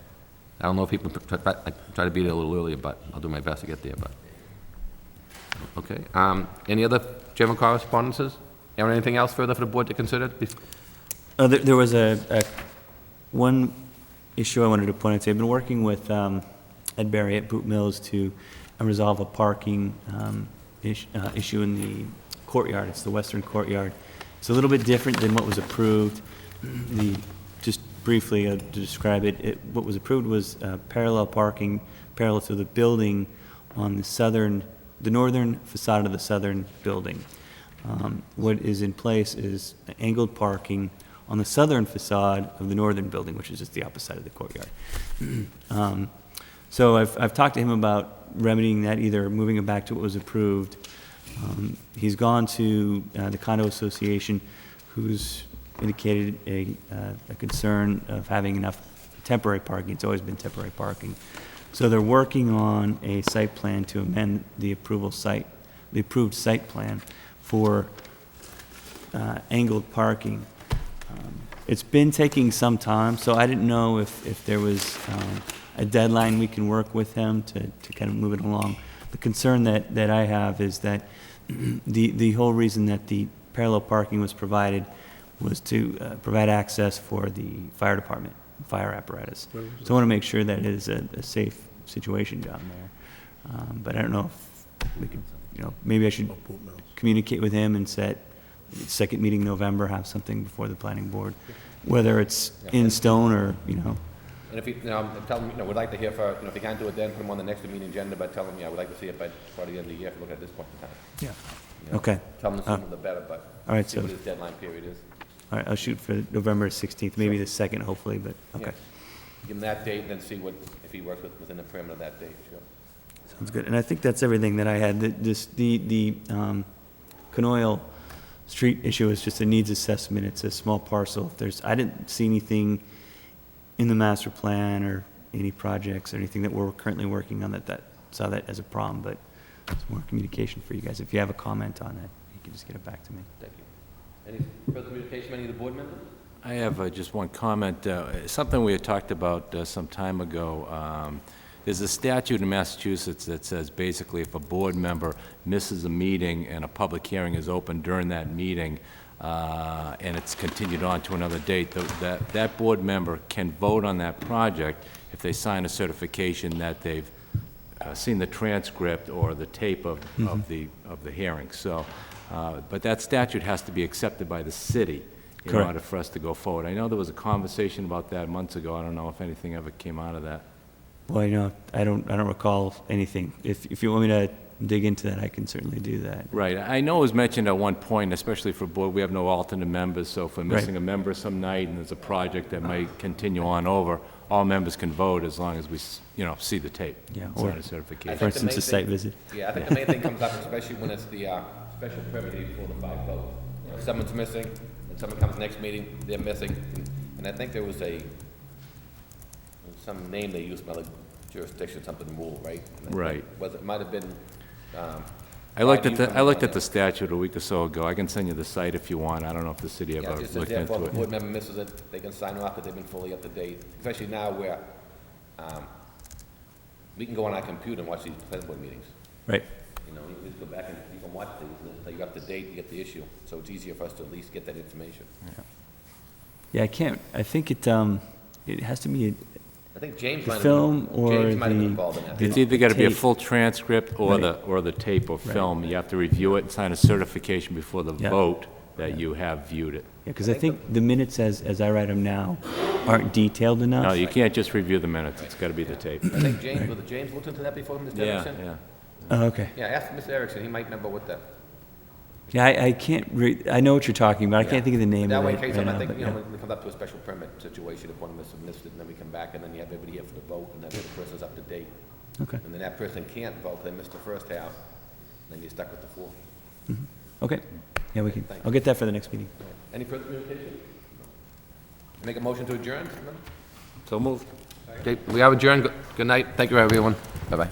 I don't know if people, I try to be there a little earlier, but I'll do my best to get there, but. Okay, any other general correspondences? Aaron, anything else further for the board to consider? There was one issue I wanted to point out to you. I've been working with Ed Berry at Boot Mills to resolve a parking issue in the courtyard. It's the western courtyard. It's a little bit different than what was approved. Just briefly to describe it, what was approved was parallel parking, parallel to the building on the northern facade of the southern building. What is in place is angled parking on the southern facade of the northern building, which is just the opposite side of the courtyard. So I've talked to him about remedying that, either moving it back to what was approved. He's gone to the condo association, who's indicated a concern of having enough temporary parking. It's always been temporary parking. So they're working on a site plan to amend the approved site plan for angled parking. It's been taking some time, so I didn't know if there was a deadline we can work with him to kind of move it along. The concern that I have is that the whole reason that the parallel parking was provided was to provide access for the fire department, fire apparatus. So I want to make sure that it is a safe situation down there. But I don't know if we could, maybe I should communicate with him and set second meeting in November, have something before the planning board, whether it's in stone or, And if you, tell them, we'd like to hear for, if you can't do it then, put them on the next meeting agenda, but tell them, we'd like to see it by the end of the year, if you look at this point in time. Yeah. Okay. Tell them the sooner the better, but all right, see what his deadline period is. All right, I'll shoot for November 16th, maybe the 2nd, hopefully, but, okay. Yeah. Give him that date, and then see if he works within the parameter of that date, sure. Sounds good. And I think that's everything that I had. The Canoyle Street issue is just a needs assessment. It's a small parcel. I didn't see anything in the master plan or any projects or anything that we're currently working on that saw that as a problem, but it's more communication for you guys. If you have a comment on it, you can just get it back to me. Thank you. Any further communication from any of the board members? I have just one comment. Something we had talked about some time ago. There's a statute in Massachusetts that says basically if a board member misses a meeting and a public hearing is open during that meeting and it's continued on to another date, that board member can vote on that project if they sign a certification that they've seen the transcript or the tape of the hearing. So, but that statute has to be accepted by the city in Correct. order for us to go forward. I know there was a conversation about that months ago. I don't know if anything ever came out of that. Well, I don't recall anything. If you want me to dig into that, I can certainly do that. Right. I know it was mentioned at one point, especially for board, we have no alternate members, so if we're missing a member some night and there's a project that might continue on over, all members can vote as long as we, see the tape. Yeah, Sign or a certification. for instance, a site visit. Yeah, I think the main thing comes up, especially when it's the special permit before the 5 vote. If someone's missing, and someone comes next meeting, they're missing, and I think there was some name they used, like jurisdiction, something rule, right? Right. It might have been. I looked at the statute a week or so ago. I can send you the site if you want. I don't know if the city ever Yeah, it just says looked therefore, into if a board it. member misses it, they can sign off that they've been fully up to date, especially now where we can go on our computer and watch these planning board meetings. Right. You can just go back and you can watch these, and so you're up to date, you get the issue. So it's easier for us to at least get that information. Yeah, I think it has to be I think James the might have film been, or James might have been the involved in that. It's either got to be a tape. full transcript or the tape or film. You have to review it and sign a certification before the Yeah. vote that you have viewed it. Yeah, because I think the minutes as I write them now aren't detailed enough. No, you can't just review the minutes. It's got to be the tape. I think James looked into that before, Mr. Yeah, Erickson? yeah. Oh, okay. Yeah, ask Mr. Erickson, he might remember what that. Yeah, I can't I know what you're talking about. I can't think of the name That of way, it in case right I now, think, but yeah. when it comes up to a special permit situation, if one of us have missed it, and then we come back, and then you have everybody here for the vote, and then the person's up to date. Okay. And then that person can't vote, they missed the first half, then you're stuck with the 4. Okay. Yeah, we can. Thank you. I'll get that for the next meeting. Any further communication? Make a motion to adjourn? So moved. Okay, we are adjourned. Good night. Thank you, everyone. Bye-bye.